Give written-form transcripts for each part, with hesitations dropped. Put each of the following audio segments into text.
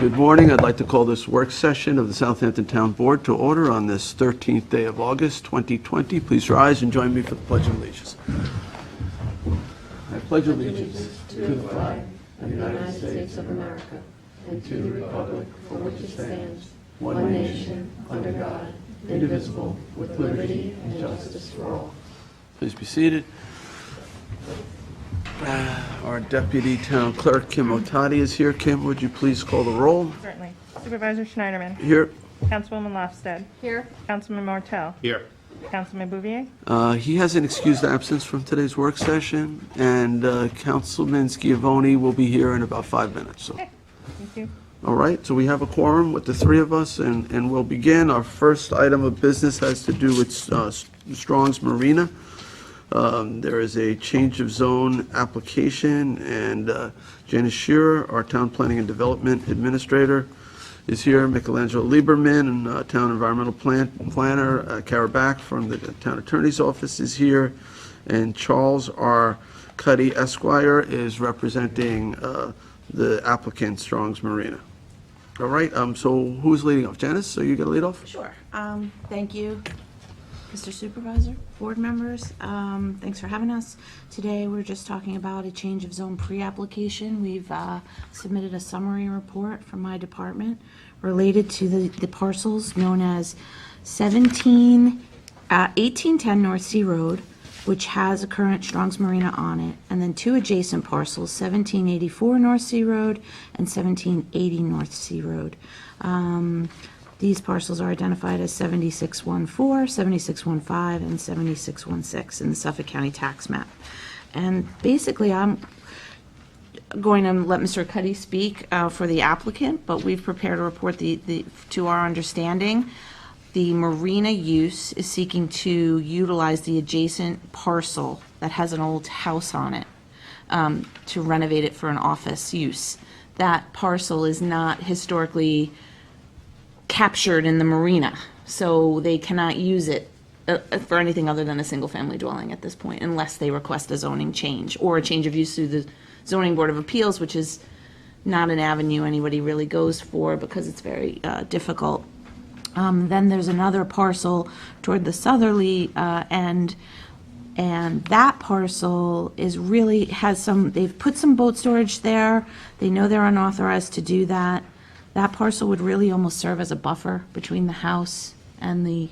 Good morning. I'd like to call this work session of the Southampton Town Board to order on this 13th day of August, 2020. Please rise and join me for the Pledge of Allegiance. I pledge allegiance to the flag of the United States of America and to the republic for which it stands, one nation, under God, indivisible, with liberty and justice for all. Please be seated. Our Deputy Town Clerk, Kim Otadi, is here. Kim, would you please call the roll? Certainly. Supervisor Schneiderman. Here. Councilwoman Lofsted. Here. Councilman Martell. Here. Councilman Bouvier. He has an excused absence from today's work session, and Councilman Schiavone will be here in about 5 minutes. So. Okay. Thank you. All right, so we have a quorum with the three of us, and we'll begin. Our first item of business has to do with Strong's Marina. There is a change of zone application, and Janice Shearer, our Town Planning and Development Administrator, is here. Michelangelo Lieberman, Town Environmental Planner, Kara Back from the Town Attorney's Office is here, and Charles R. Cuddy Esquire is representing the applicant, Strong's Marina. All right, so who's leading off? Janice, so you got to lead off? Sure. Thank you, Mr. Supervisor, board members. Thanks for having us. Today, we're just talking about a change of zone pre-application. We've submitted a summary report from my department related to the parcels known as 1810 North Sea Road, which has a current Strong's Marina on it, and then two adjacent parcels, 1784 North Sea Road and 1780 North Sea Road. These parcels are identified as 7614, 7615, and 7616 in the Suffolk County tax map. And basically, I'm going to let Mr. Cuddy speak for the applicant, but we've prepared a report to our understanding. The marina use is seeking to utilize the adjacent parcel that has an old house on it to renovate it for an office use. That parcel is not historically captured in the marina, so they cannot use it for anything other than a single-family dwelling at this point, unless they request a zoning change or a change of use through the Zoning Board of Appeals, which is not an avenue anybody really goes for because it's very difficult. Then there's another parcel toward the southerly end, and that parcel is really they've put some boat storage there. They know they're unauthorized to do that. That parcel would really almost serve as a buffer between the house and the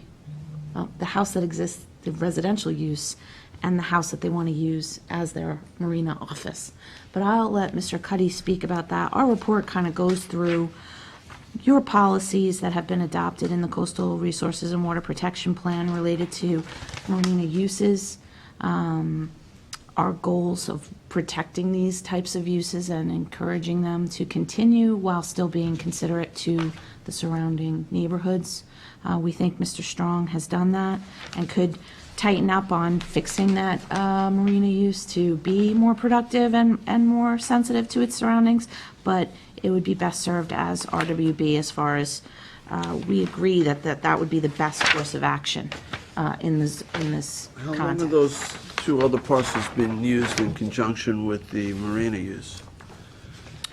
house that exists, the residential use, and the house that they want to use as their marina office. But I'll let Mr. Cuddy speak about that. Our report kind of goes through your policies that have been adopted in the Coastal Resources and Water Protection Plan related to marina uses, our goals of protecting these types of uses and encouraging them to continue while still being considerate to the surrounding neighborhoods. We think Mr. Strong has done that and could tighten up on fixing that marina use to be more productive and more sensitive to its surroundings, but it would be best served as RWB as far as we agree that would be the best course of action in this context. How long have those two other parcels been used in conjunction with the marina use?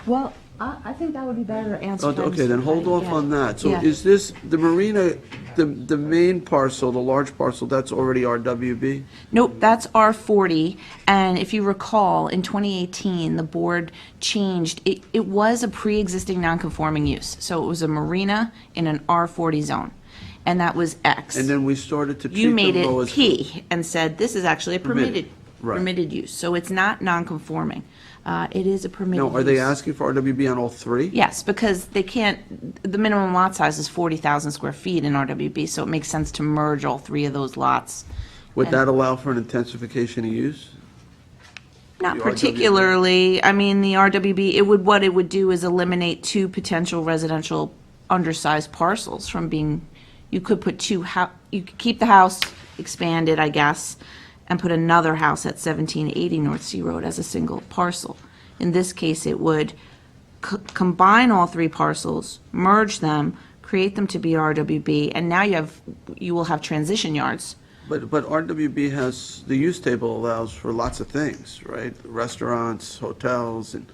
Well, I think that would be better answered. Okay, then hold off on that. So Yeah. is this, the marina, the main parcel, the large parcel, that's already RWB? Nope, that's R40, and if you recall, in 2018, the board changed, it was a pre-existing non-conforming use, so it was a marina in an R40 zone, and that was X. And then we started to treat You them made though it as P and said, this is actually a Permitted, right. permitted use, so it's not non-conforming. It is a permitted use. Now, are they asking for RWB on all three? Yes, because they can't, the minimum lot size is 40,000 square feet in RWB, so it makes sense to merge all three of those lots. Would that allow for an intensification of use? Not The RWB? particularly. I mean, the RWB, what it would do is eliminate two potential residential undersized parcels from being, you could put you could keep the house, expand it, I guess, and put another house at 1780 North Sea Road as a single parcel. In this case, it would combine all three parcels, merge them, create them to be RWB, and now you will have transition yards. But RWB has, the use table allows for lots of things, right? Restaurants, hotels, and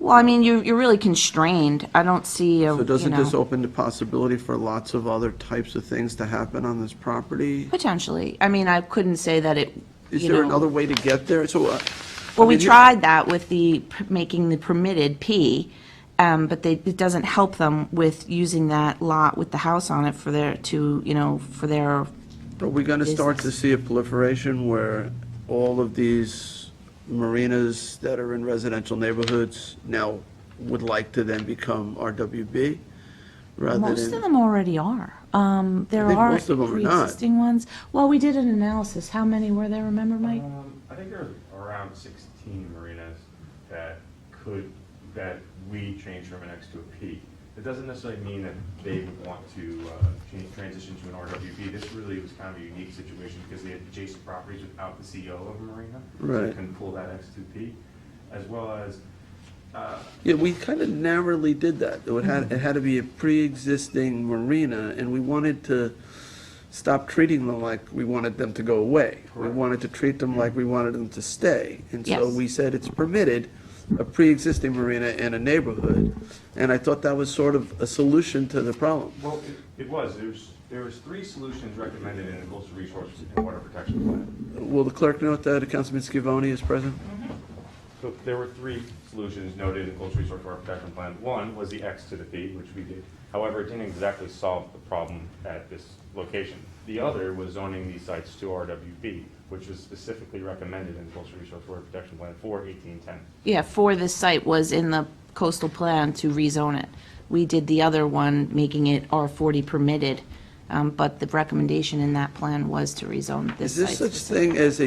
Well, I mean, you're really constrained. I don't see a, So you doesn't this know, open the possibility for lots of other types of things to happen on this property? potentially. I mean, I couldn't say that it, Is you there know. another way to get there? So, Well, we I mean, tried that with making the permitted P, but it doesn't help them with using that lot with the house on it for their, for their, Are we going to start to business. see a proliferation where all of these marinas that are in residential neighborhoods now would like to then become RWB? Rather most than of them already are. There I think are most of them are not. pre-existing ones. Well, we did an analysis. How many were there, remember, Mike? I think there's around 16 marinas that we changed from an X to a P. It doesn't necessarily mean that they would want to transition to an RWP. This really was kind of a unique situation because they had adjacent properties without the CEO of a marina. So Right. they couldn't pull that X2P, as well as, Yeah, we kind of narrowly did that. It had to be a pre-existing marina, and we wanted to stop treating them like we wanted them to go away. We Correct. wanted to treat them like we wanted them to stay. And so Yes. we said it's permitted, a pre-existing marina in a neighborhood, and I thought that was sort of a solution to the problem. well, it was. There was 3 solutions recommended in the Coastal Resources and Water Protection Plan. Will the clerk note that Councilman Scavone is present? So there were 3 solutions noted in Coastal Resource Water Protection Plan. One was the X to the P, which we did. However, it didn't exactly solve the problem at this location. The other was zoning these sites to RWB, which was specifically recommended in Coastal Resource Water Protection Plan for 1810. Yeah, for this site was in the coastal plan to rezone it. We did the other one, making it R40 permitted, but the recommendation in that plan was to rezone this Is site. there such thing as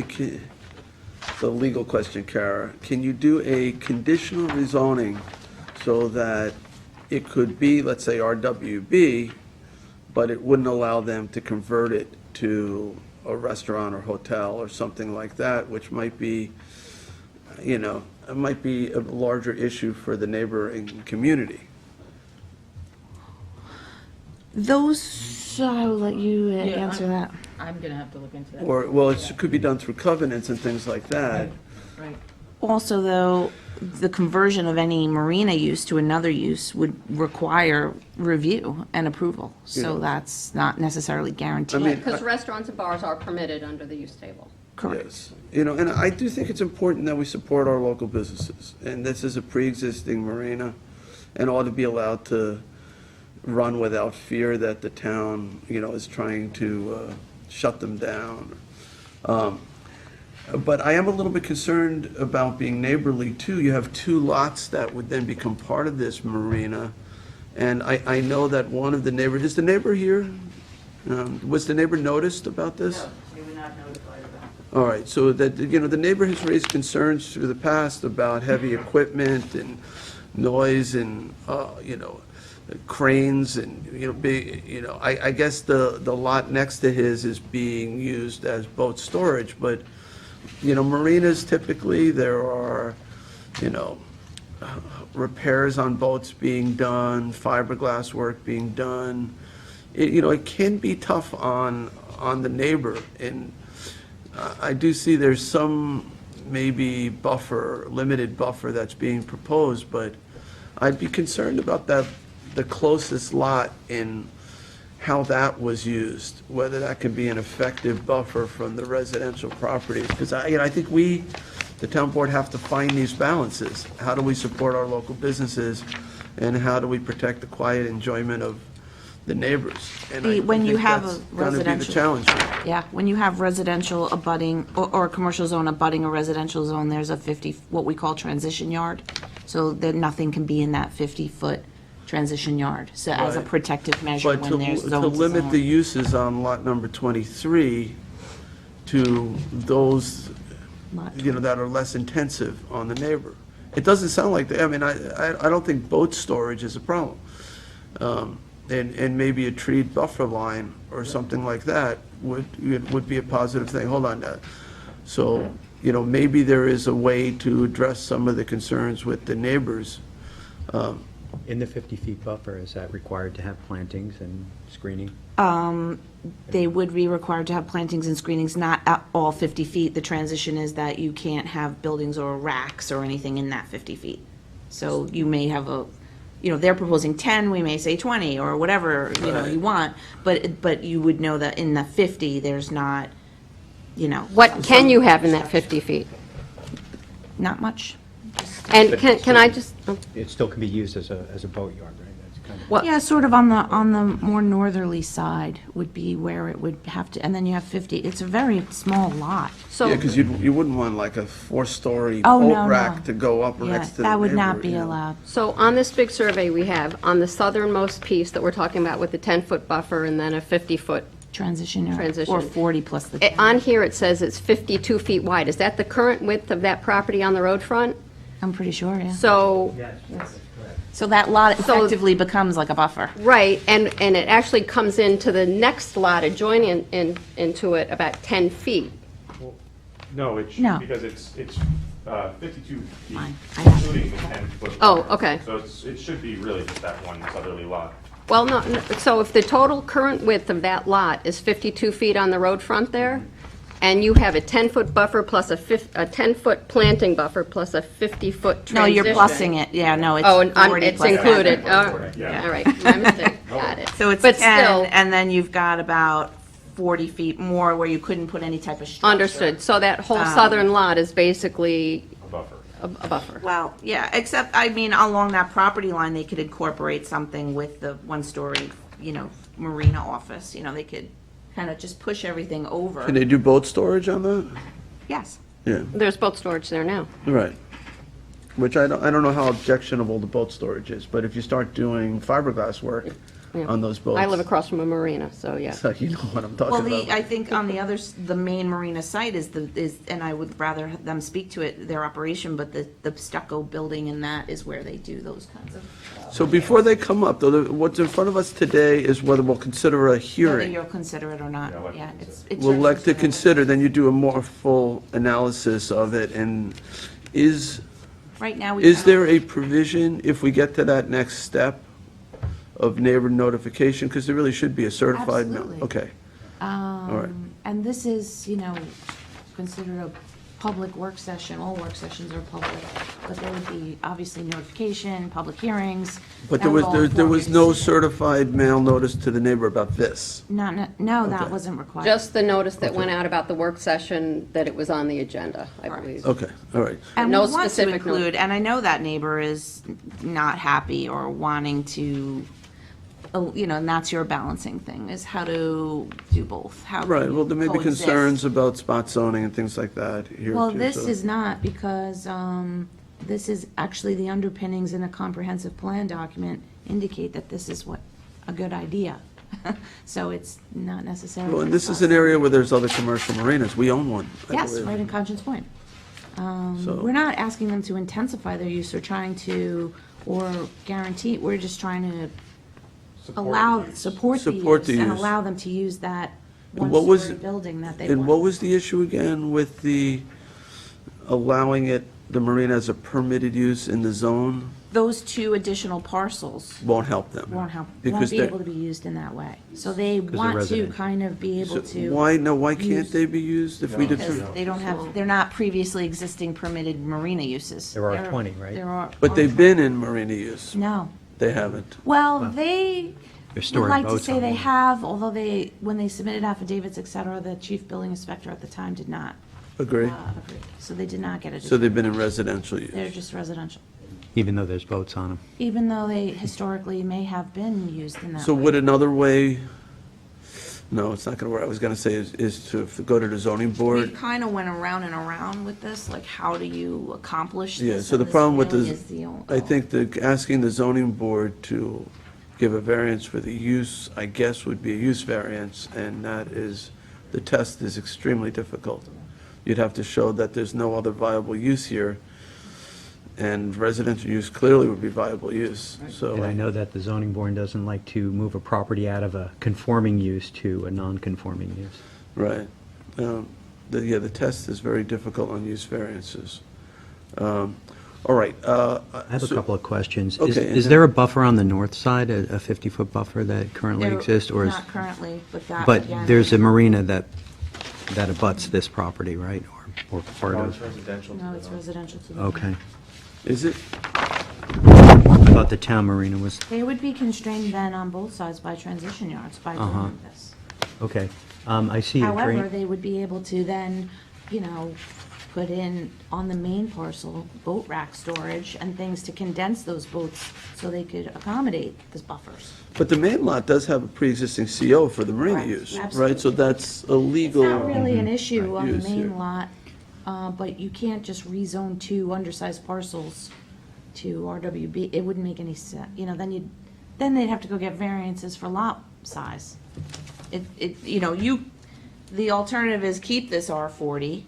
the legal question, Kara? Can you do a conditional rezoning so that it could be, let's say, RWB, but it wouldn't allow them to convert it to a restaurant or hotel or something like that, which might be, it might be a larger issue for the neighboring community? Those, I will let you answer that. I'm gonna have to look into that. Or, well, it could be done through covenants and things like that. Right. Also, though, the conversion of any marina use to another use would require review and approval, so Yeah. that's not necessarily guaranteed. I mean, Because restaurants and bars are permitted under the use table. Correct. Yes. And I do think it's important that we support our local businesses. And this is a pre-existing marina and ought to be allowed to run without fear that the town, is trying to shut them down. But I am a little bit concerned about being neighborly, too. You have 2 lots that would then become part of this marina. And I know that one of the neighbors, is the neighbor here? Was the neighbor noticed about this? We were not notified of that. All right, so that, the neighbor has raised concerns through the past about heavy equipment and noise and, cranes and, big, I guess the lot next to his is being used as boat storage, but, marinas typically, there are, repairs on boats being done, fiberglass work being done. It can be tough on the neighbor, and I do see there's some maybe limited buffer that's being proposed, but I'd be concerned about the closest lot and how that was used, whether that can be an effective buffer from the residential property. Because I think the town board, have to find these balances. How do we support our local businesses, and how do we protect the quiet enjoyment of the neighbors? And I When you think have that's a gonna be the residential- challenge here. Yeah, when you have residential abutting, or a commercial zone abutting a residential zone, there's a 50, what we call transition yard, so that nothing can be in that 50-foot transition yard, so as a Right. protective measure But when there's to zone to limit the zone. uses on lot number 23 to those, Lot that are less intensive on the neighbor. It doesn't sound like, I don't think boat storage is a problem. And maybe a treed buffer line or something like that would be a positive thing. Hold on now. So, maybe there is a way to address some of the concerns with the neighbors. In the 50-feet buffer, is that required to have plantings and screening? They would be required to have plantings and screenings, not at all 50 feet. The transition is that you can't have buildings or racks or anything in that 50 feet. So you may have they're proposing 10, we may say 20, or whatever, Right. you want, but you would know that in the 50, there's not, What can you have in that 50 feet? not much. And can I just, It still can be used as a boatyard, right? That's kind of. what, Yeah, sort of on the more northerly side would be where it would have to, and then you have 50, it's a very small lot. so. Yeah, because you wouldn't want like a 4-story Oh, boat no, rack no. to go up Yeah, next to the that would not neighbor, be you know. allowed. So on this big survey we have, on the southernmost piece that we're talking about with the 10-foot buffer and then a 50-foot, Transition, or Transition. 40 plus the 10. on here it says it's 52 feet wide. Is that the current width of that property on the road front? I'm pretty sure, yeah. So, So that lot So- effectively becomes like a buffer. right, and it actually comes into the next lot adjoining into it about 10 feet. No, it No. should, because it's 52 feet, Fine, I have it. including the 10-foot. Oh, okay. So it should be really just that one southerly lot. Well, no, so if the total current width of that lot is 52 feet on the road front there, and you have a 10-foot buffer plus a 10-foot planting buffer plus a 50-foot transition. No, you're plussing it, yeah, no, it's Oh, and 40 it's plus that. included. Yeah. All right, my mistake, got it. So it's But 10, still, and then you've got about 40 feet more where you couldn't put any type of structure. understood, so that whole southern lot is basically A buffer. a buffer. Well, yeah, except, I mean, along that property line, they could incorporate something with the one-story, marina office, they could kind of just push everything over. Can they do boat storage on that? Yes. Yeah, There's boat storage there now. right. Which I don't know how objectionable the boat storage is, but if you start doing fiberglass work Yeah. on those boats. I live across from a marina, so yeah. So you know what I'm Well, talking about. I think on the the main marina site is, and I would rather have them speak to it, their operation, but the stucco building and that is where they do those kinds of. So before they come up, though, what's in front of us today is whether we'll consider a Whether hearing. you'll consider it or not, Yeah, I'd like to yeah, consider it's. We'll your like to choice. consider, then you do a more full analysis of it, and is Right now, we. there a provision, if we get to that next step, of neighbor notification? Because there really should be a certified. Absolutely. Okay, all right. And this is, considered a public work session, all work sessions are public, but there would be obviously notification, public hearings. But that would all there inform was your no decision. certified mail notice to the neighbor about this? No, that Okay. wasn't required. Just the notice that went out about the work session, that it was on the agenda, I believe. Okay, all right. And we no want to specific note. include, and I know that neighbor is not happy or wanting to, and that's your balancing thing, is how to do both, how. can Right, you well, there may be coexist. concerns about spot zoning and things like that here, too. Well, this so- is not, because this is actually the underpinnings in a comprehensive plan document indicate that this is a good idea. So it's not necessarily. Well, and this is an area where there's other commercial marinas. We own one, I Yes, believe. right in Conscience Point. So- We're not asking them to intensify their use or trying to, or guarantee, we're just trying to support the Support the use and use. allow them to use that And what was- one-story building that they And want. what was the issue again with the allowing the marina as a permitted use in the zone? Those two additional parcels Won't help them. won't Because be they- able to be used in that way. So they they're want to residential. kind of be able to. Why can't use- they be used if we Because determine? they don't have, they're not previously existing permitted marina uses. There are 20, right? There are. But they've been in marina use. No. They haven't. Well, they They're would storing like to boats say on they them. have, although when they submitted affidavits, et cetera, the chief building inspector at the time did not Agree. agree. So they did not get a. So they've been in residential use. They're just residential, Even though there's boats on them. even though they historically may have been used in that So way. would another way, no, it's not going to work. I was going to say is to go to the zoning We board. kind of went around and around with this, like how do you accomplish this? Yeah, so And the this problem with really the, is the only- I think asking the zoning board to give a variance for the use, I guess, would be a use variance, and that is, the test is extremely difficult. You'd have to show that there's no other viable use here, and residential use clearly would be viable use, so. And I know that the zoning board doesn't like to move a property out of a conforming use to a non-conforming use. Right. The test is very difficult on use variances. All right. I have a couple of questions. Okay, Is there a buffer on the north side, a 50-foot buffer that currently There- exists, or is? Not currently, but that. But again- there's a marina that abuts this property, right? Or part No, of? it's residential. No, it's residential to the. Okay. Is it? thought the town marina was, They would be constrained then on both sides by transition yards by doing this. okay. I see a However, drain, they would be able to then, put in on the main parcel, boat rack storage and things to condense those boats so they could accommodate the buffers. But the main lot does have a pre-existing CO for the marina Correct, use, right? absolutely. So that's a legal. It's not really an issue on the Use, yeah. main lot, but you can't just rezone two undersized parcels to RWB. It wouldn't make any sense, then they'd have to go get variances for lot size. The alternative is keep this R40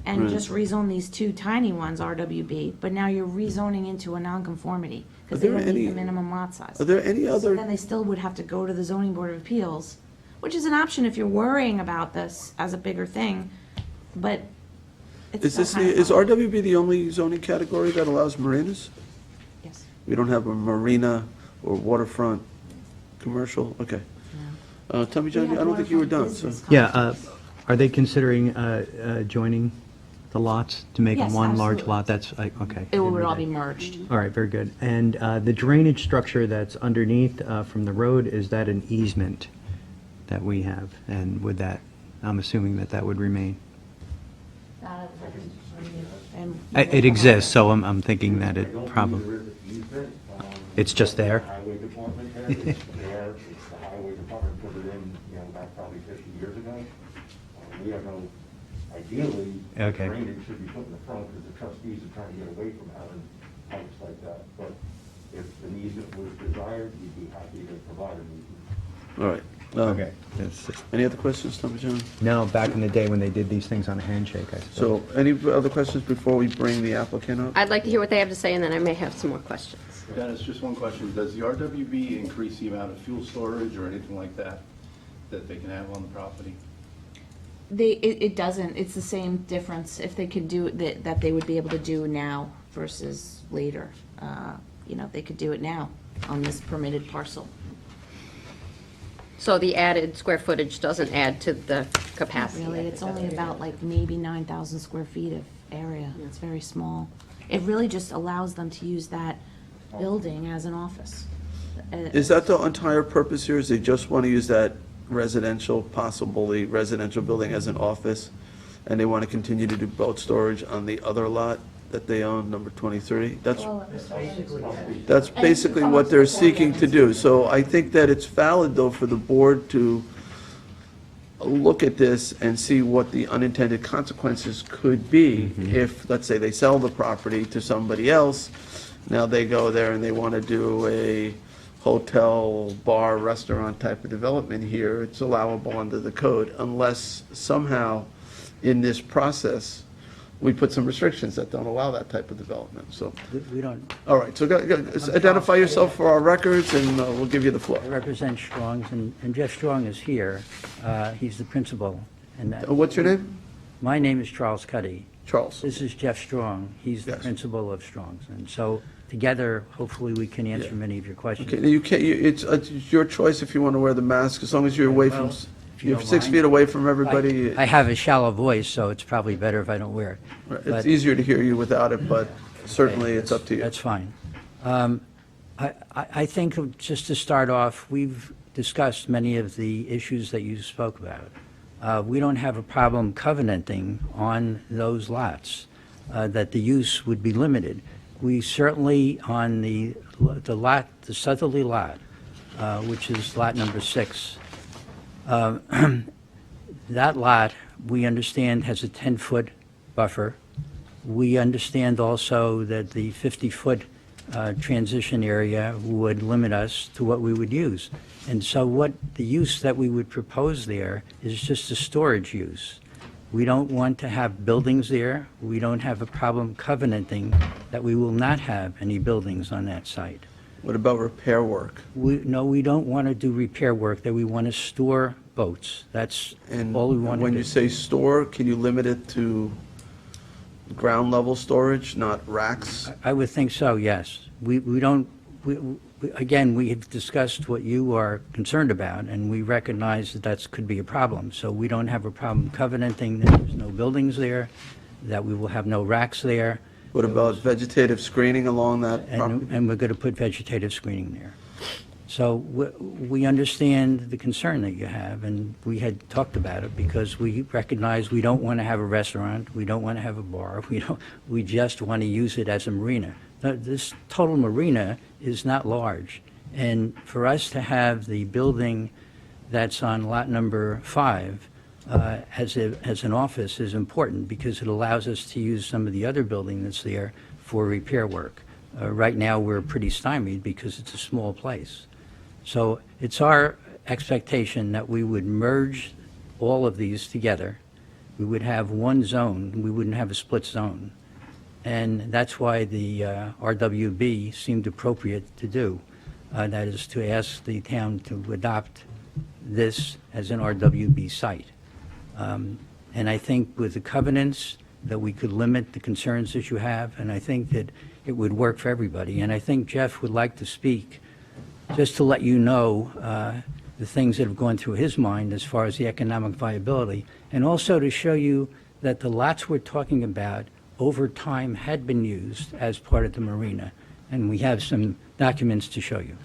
and Right. just rezone these two tiny ones RWB, but now you're rezoning into a nonconformity because they Are there don't meet any- the minimum lot size. Are there any So other, then they still would have to go to the zoning board of appeals, which is an option if you're worrying about this as a bigger thing, but it's is still this, kind of is fun. RWB the only zoning category that allows marinas? Yes. We don't have a marina or waterfront commercial? Okay. Tommy John, We have I don't think you were done, waterfront so. business yeah, complex. are they considering joining the lots to make them Yes, one large absolutely. lot? That's, okay. It would Didn't all read be that. merged. All right, very good. And the drainage structure that's underneath from the road, is that an easement that we have? And would that, I'm assuming that that would remain? And- It exists, so I'm thinking that it probably, There is an easement. It's just there? Highway department there, it's there, it's the highway department put it in, back probably 50 years ago. We have no, ideally, Okay. drainage should be put in the front because the trustees are trying to get away from having pipes like that. But if an easement was desired, we'd be happy to provide an easement. All right. Okay. That's just- Any other questions, Tommy John? No, back in the day when they did these things on a handshake, I suppose. So, any other questions before we bring the applicant up? I'd like to hear what they have to say, and then I may have some more questions. Dennis, just one question. Does the RWB increase the amount of fuel storage or anything like that that they can have on the property? It doesn't, it's the same difference if they could do, that they would be able to do now versus later. They could do it now on this permitted parcel. So the added square footage doesn't add to the capacity? Really, it's only about like maybe 9,000 square feet of area. It's very small. It really just allows them to use that building as an office. Is that the entire purpose here, is they just want to use that residential, possibly residential building as an office? And they want to continue to do boat storage on the other lot that they own, number 23? That's basically what they're seeking to do. So I think that it's valid, though, for the board to look at this and see what the unintended consequences could be if, let's say, they sell the property to somebody else. Now they go there and they want to do a hotel, bar, restaurant type of development here. It's allowable under the code unless somehow in this process, we put some restrictions that don't allow that type of development, so. We don't, All right, so identify yourself for our records, and we'll give you the floor. I represent Strong's, and Jeff Strong is here. He's the principal. And What's your name? my name is Charles Cuddy. Charles. This is Jeff Strong. He's the Yes. principal of Strong's. And so together, hopefully, we can answer Yeah. many of your questions. Okay, you can't, it's your choice if you want to wear the mask, as long as you're away from, Well, if you you're don't 6 mind. feet away from everybody. I have a shallow voice, so it's probably better if I don't wear it. It's but- easier to hear you without it, but certainly it's up to you. That's fine. I think, just to start off, we've discussed many of the issues that you spoke about. We don't have a problem covenanting on those lots, that the use would be limited. We certainly, on the lot, the southerly lot, which is lot number 6, that lot, we understand, has a 10-foot buffer. We understand also that the 50-foot transition area would limit us to what we would use. And so what the use that we would propose there is just a storage use. We don't want to have buildings there. We don't have a problem covenanting that we will not have any buildings on that site. What about repair work? No, we don't want to do repair work, that we want to store boats. That's And all we want to do. when you say store, can you limit it to ground level storage, not racks? I would think so, yes. We don't, again, we have discussed what you are concerned about, and we recognize that that could be a problem. So we don't have a problem covenanting that there's no buildings there, that we will have no racks there. What about vegetative screening along that property? And we're going to put vegetative screening there. So we understand the concern that you have, and we had talked about it because we recognize we don't want to have a restaurant, we don't want to have a bar, we just want to use it as a marina. Now, this total marina is not large, and for us to have the building that's on lot number 5 as an office is important because it allows us to use some of the other building that's there for repair work. Right now, we're pretty stymied because it's a small place. So it's our expectation that we would merge all of these together. We would have one zone, we wouldn't have a split zone. And that's why the RWB seemed appropriate to do. That is to ask the town to adopt this as an RWB site. And I think with the covenants that we could limit the concerns that you have, and I think that it would work for everybody. And I think Jeff would like to speak just to let you know the things that have gone through his mind as far as the economic viability, and also to show you that the lots we're talking about over time had been used as part of the marina, and we have some documents to show you.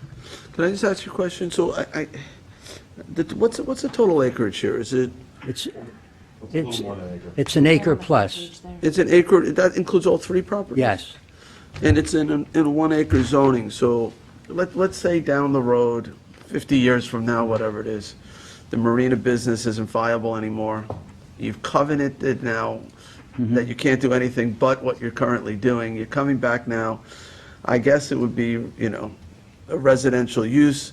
Can I just ask you a question? So what's the total acreage here? Is it, It's it's an acre plus, it's an acre, that includes all 3 properties? yes. And it's in a 1 acre zoning, so let's say down the road, 50 years from now, whatever it is, the marina business isn't viable anymore. You've covenanted now that you can't do anything but what you're currently doing. You're coming back now. I guess it would be, a residential use.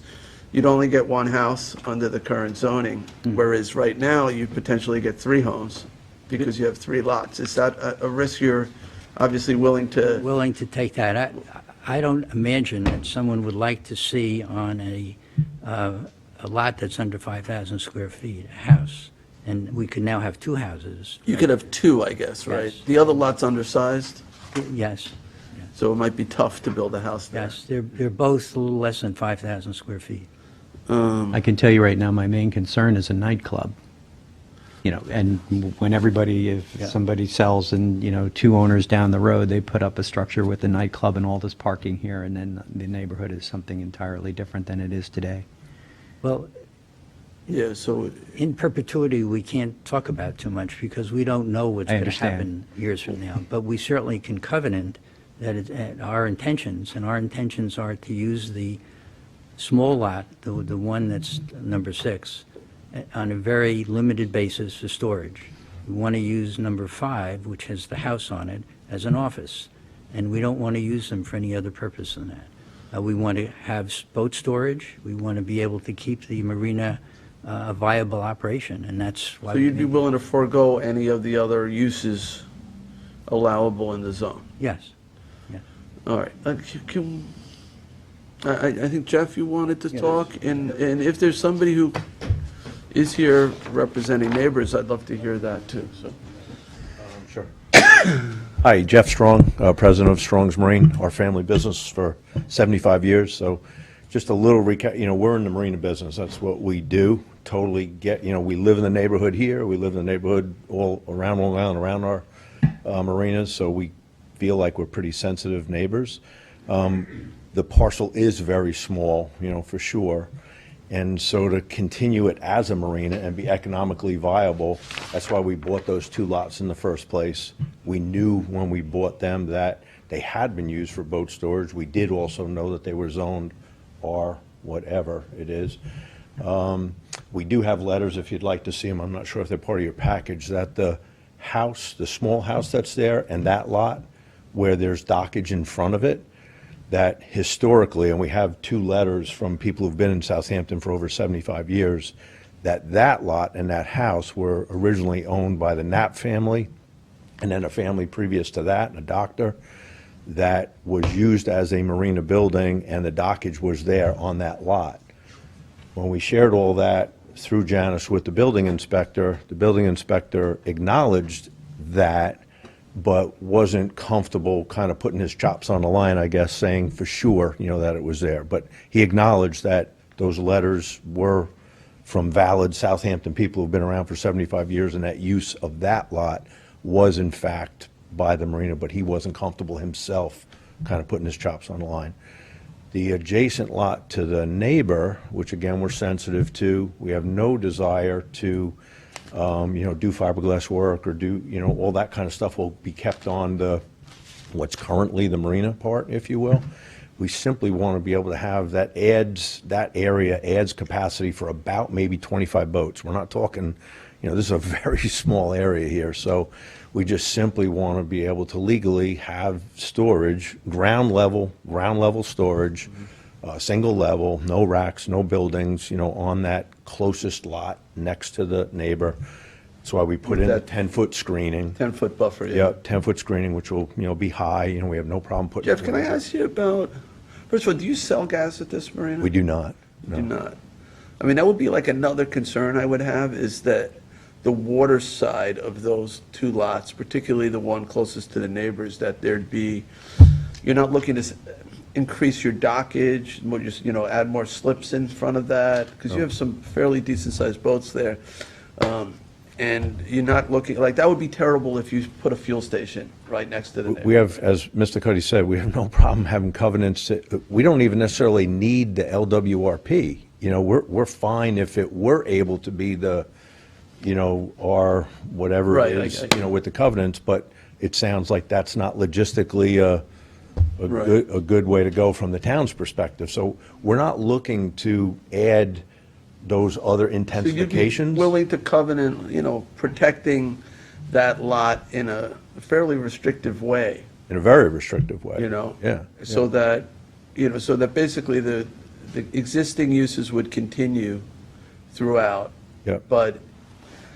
You'd only get 1 house under the current zoning, whereas right now you potentially get 3 homes because you have 3 lots. Is that a risk you're obviously willing to Take that. I don't imagine that someone would like to see on a lot that's under 5,000 square feet, a house, and we could now have 2 houses. You could have 2, I guess, right? Yes. The other lot's undersized, Yes, so it might be tough to build a house there. yes, they're both a little less than 5,000 square feet. I can tell you right now, my main concern is a nightclub. And when if Yeah. somebody sells and, 2 owners down the road, they put up a structure with a nightclub and all this parking here, and then the neighborhood is something entirely different than it is today. Well, Yeah, so, in perpetuity, we can't talk about too much because we don't know what's I going to understand. happen years from now. But we certainly can covenant that our intentions, and our intentions are to use the small lot, the one that's number 6, on a very limited basis for storage. We want to use number 5, which has the house on it, as an office, and we don't want to use them for any other purpose than that. We want to have boat storage, we want to be able to keep the marina a viable operation, and that's why. so you'd be willing to forego any of the other uses allowable in the zone? Yes. All right. I think, Jeff, you wanted to talk, and if there's somebody who is here representing neighbors, I'd love to hear that, too, so. Sure. Hi, Jeff Strong, president of Strong's Marine, our family business for 75 years. So just a little recap, we're in the marina business. That's what we do. Totally get, we live in the neighborhood here. We live in the neighborhood all around Long Island, around our marinas. So we feel like we're pretty sensitive neighbors. The parcel is very small, for sure. And so to continue it as a marina and be economically viable, that's why we bought those 2 lots in the first place. We knew when we bought them that they had been used for boat storage. We did also know that they were zoned R, whatever it is. We do have letters, if you'd like to see them, I'm not sure if they're part of your package, that the house, the small house that's there, and that lot where there's dockage in front of it, that historically, and we have 2 letters from people who've been in Southampton for over 75 years, that lot and that house were originally owned by the Knapp family, and then a family previous to that, and a doctor, that was used as a marina building, and the dockage was there on that lot. When we shared all that through Janice with the building inspector acknowledged that, but wasn't comfortable kind of putting his chops on the line, I guess, saying for sure, that it was there. But he acknowledged that those letters were from valid Southampton people who've been around for 75 years, and that use of that lot was in fact buy the marina, but he wasn't comfortable himself kind of putting his chops on the line. The adjacent lot to the neighbor, which again, we're sensitive to, we have no desire to, do fiberglass work or do, all that kind of stuff will be kept on what's currently the marina part, if you will. We simply want to be able to have that area adds capacity for about maybe 25 boats. We're not talking, this is a very small area here, so we just simply want to be able to legally have storage, ground level storage, single level, no racks, no buildings, on that closest lot next to the neighbor. That's why we put in the That 10-foot screening. 10-foot buffer, yeah. Yeah, 10-foot screening, which will, be high, we have no problem putting. Jeff, can I ask you about, first of all, do you sell gas at this marina? We do not. You No. do not. I mean, that would be like another concern I would have, is that the water side of those two lots, particularly the one closest to the neighbors, that there'd be, you're not looking to increase your dockage, more just, add more slips in front of that, because you have some fairly decent-sized boats there. And you're not looking, like, that would be terrible if you put a fuel station right next to the neighbor. We have, as Mr. Cuddy said, we have no problem having covenants. We don't even necessarily need the LWRP. We're fine if it were able to be the, our whatever Right, it is, I- with the covenants, but it sounds like that's not logistically a Right. good way to go from the town's perspective. So we're not looking to add those other So you'd be intensifications. willing to covenant, protecting that lot in a fairly restrictive way, In a very restrictive way. Yeah. So that, so that basically the existing uses would continue throughout. Yeah. But,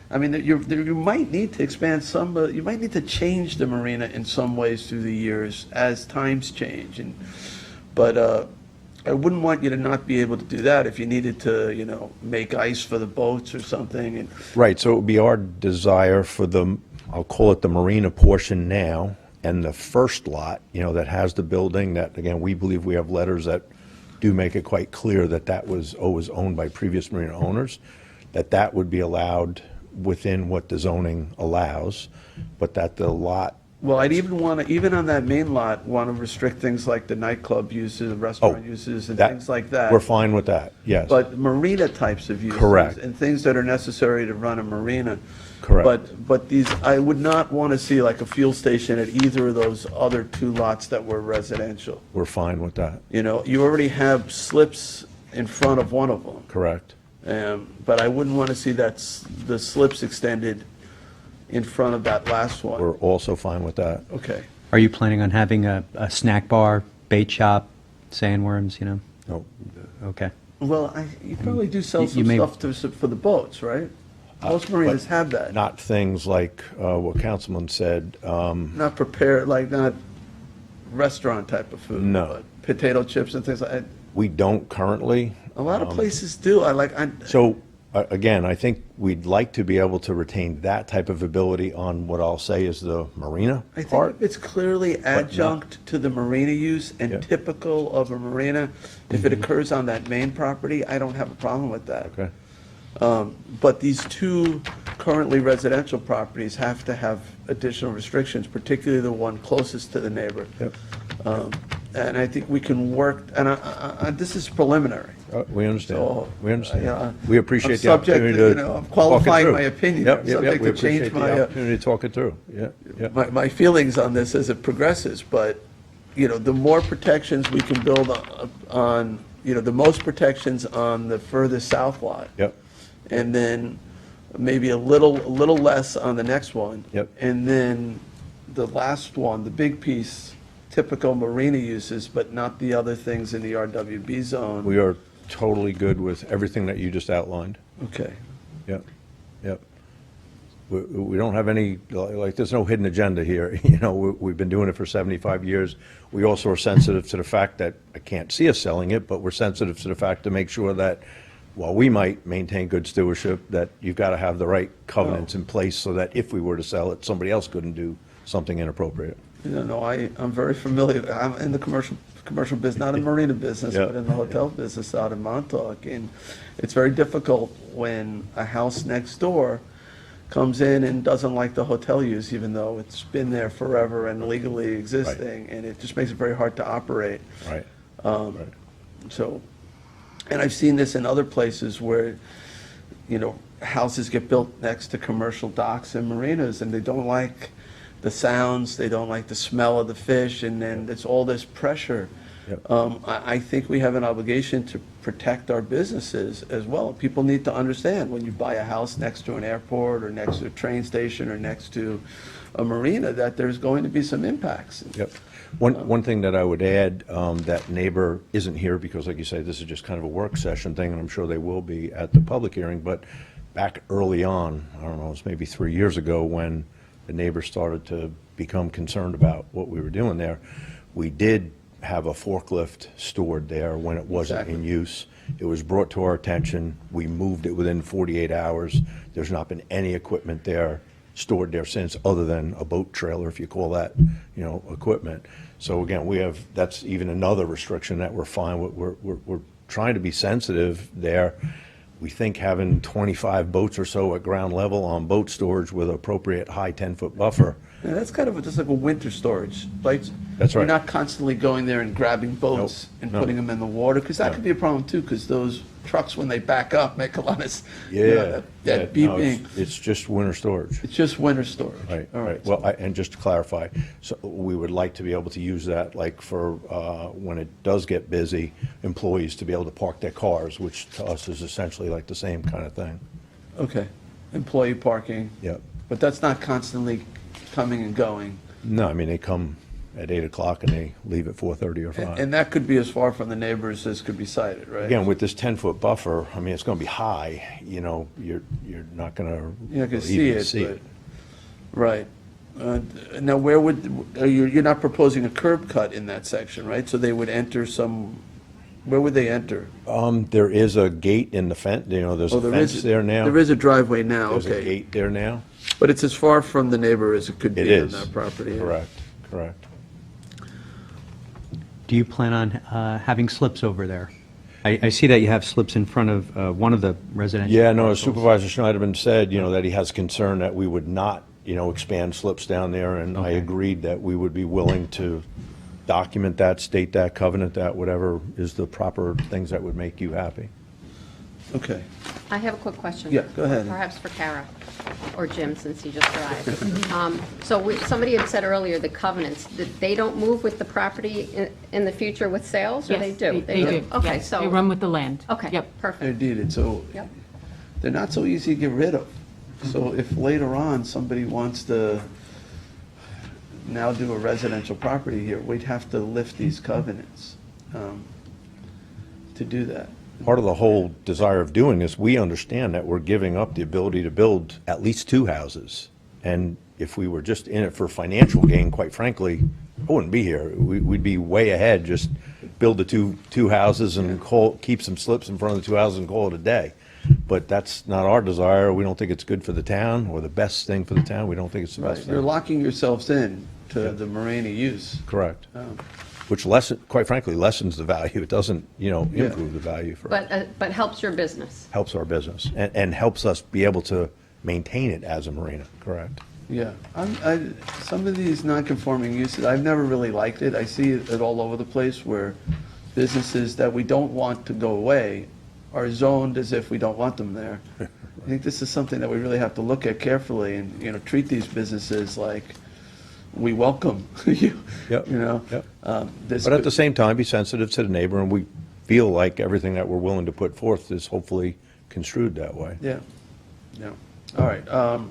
I mean, you might need to expand some, you might need to change the marina in some ways through the years as times change. But I wouldn't want you to not be able to do that if you needed to, make ice for the boats or something. And Right, so it would be our desire for I'll call it the marina portion now, and the first lot, that has the building, that, again, we believe we have letters that do make it quite clear that that was always owned by previous marina owners, that would be allowed within what the zoning allows, but that the lot. Well, I'd even want to, even on that main lot, want to restrict things like the nightclub uses, the restaurant uses, and things like that. We're fine with that, yes. But marina types of uses. Correct. And things that are necessary to run a marina. Correct. But these, I would not want to see like a fuel station at either of those other two lots that were residential. We're fine with that, You already have slips in front of one of them. correct. But I wouldn't want to see the slips extended in front of that last one. We're also fine with that. Okay. Are you planning on having a snack bar, bait shop, sandworms, No, Okay. Well, you probably do sell You some may- stuff for the boats, right? Most marinas but have that. not things like what Councilman said, Not prepared, like not restaurant type of food. No. But potato chips and things like that. we don't currently. A lot of places do. So, again, I think we'd like to be able to retain that type of ability on what I'll say is the marina I think part. if it's clearly adjunct to the marina use Yeah. and typical of a marina, if it occurs on that main property, I don't have a problem with that. Okay, But these two currently residential properties have to have additional restrictions, particularly the one closest to the neighbor. Yep. And I think we can work, and this is preliminary. we understand, So, we understand. yeah, We appreciate I'm the subject opportunity to, to I'm talk it qualifying through. my opinion. Yep, I'm yep, yep, subject we to change appreciate my, the opportunity to talk it through, yeah, yeah. my feelings on this as it progresses, but, the more protections we can build on, the most protections on the furthest south lot. Yep, And then maybe a little less on the next one. Yep. And then the last one, the big piece, typical marina uses, but not the other things in the RWB zone. we are totally good with everything that you just outlined. Okay. Yep, yep. We don't have any, like, there's no hidden agenda here, we've been doing it for 75 years. We also are sensitive to the fact that, I can't see us selling it, but we're sensitive to the fact to make sure that while we might maintain good stewardship, that you've got to have the right covenants in place so that if we were to sell it, somebody else couldn't do something inappropriate. No, I'm very familiar, I'm in the commercial business, not in marina business, Yeah. but in the hotel business out in Montauk. And it's very difficult when a house next door comes in and doesn't like the hotel use, even though it's been there forever and legally existing, and it just makes it very hard to operate. Right. So, and I've seen this in other places where, you know, houses get built next to commercial docks and marinas, and they don't like the sounds, they don't like the smell of the fish, and then there's all this pressure. Yep. I think we have an obligation to protect our businesses as well. People need to understand when you buy a house next to an airport or next to a train station or next to a marina, that there's going to be some impacts. Yep. One thing that I would add, that neighbor isn't here because, like you say, this is just kind of a work session thing, and I'm sure they will be at the public hearing, but back early on, I don't know, it was maybe 3 years ago, when the neighbors started to become concerned about what we were doing there, we did have a forklift stored there when it wasn't in Exactly. use. It was brought to our attention. We moved it within 48 hours. There's not been any equipment there stored there since, other than a boat trailer, if you call that, you know, equipment. So again, we have, that's even another restriction that we're fine with. We're trying to be sensitive there. We think having 25 boats or so at ground level on boat storage with appropriate high 10-foot buffer. Yeah, that's kind of just like a winter storage, right? That's right. You're not constantly going there and grabbing boats Nope, and no. putting them in the water, because that No. could be a problem too, because those trucks, when they back up, make a lot of, Yeah. that yeah, no, beeping. it's just winter storage. It's just winter storage. Right, All right. Well, and just to clarify, so we would like to be able to use that, like for, when it does get busy, employees to be able to park their cars, which to us is essentially like the same kind of thing. Okay. Employee parking. Yep. But that's not constantly coming and going. No, I mean, they come at 8 o'clock and they leave at 4:30 or 5. And that could be as far from the neighbors as could be cited, right? Again, with this 10-foot buffer, I mean, it's going to be high, you know, you're not going to You're not gonna even see it, but, right. Now, where would, you're not proposing a curb cut in that section, right? So they would enter where would they enter? There is a gate in the fence, you know, there's Oh, a fence there now. There is a driveway now, There's a okay. gate there now. But it's as far from the neighbor as it could It be on is. that property. yeah. Correct, correct. Do you plan on having slips over there? I see that you have slips in front of one of the residential Yeah, no, parcels. Supervisor Schneiderman said, you know, that he has concern that we would not, you know, expand slips down there, and I Okay. agreed that we would be willing to document that, state that, covenant that, whatever is the proper things that would make you happy. Okay. I have a quick question. Yeah, go ahead. Perhaps for Kara, or Jim, since he just arrived. So somebody had said earlier, the covenants, that they don't move with the property in the future with sales, or they Yes, do? They do. Okay, yes. so. They run with the land. Okay, Yep. They're perfect. deeded, so Yep. they're not so easy to get rid of. So if later on somebody wants to now do a residential property here, we'd have to lift these covenants to do that. Part of the whole desire of doing this, we understand that we're giving up the ability to build at least 2 houses. And if we were just in it for financial gain, quite frankly, I wouldn't be here. We'd be way ahead, just build the two houses and keep some slips in front of the 2 houses and call it a day. But that's not our desire. We don't think it's good for the town, or the best thing for the town. We don't think it's the Right, best you're thing. locking yourselves in to Yeah. the marina use. Correct. Oh. Which quite frankly, lessens the value. It doesn't, you know, Yeah. improve the value for us. But helps your business. Helps our business and helps us be able to maintain it as a marina, correct? Yeah, some of these non-conforming uses, I've never really liked it. I see it all over the place where businesses that we don't want to go away are zoned as if we don't want them there. I think this is something that we really have to look at carefully and, you know, treat these businesses like we welcome you, Yep, you know? yep. This But at could- the same time, be sensitive to the neighbor, and we feel like everything that we're willing to put forth is hopefully construed that way. Yeah, yeah. All right.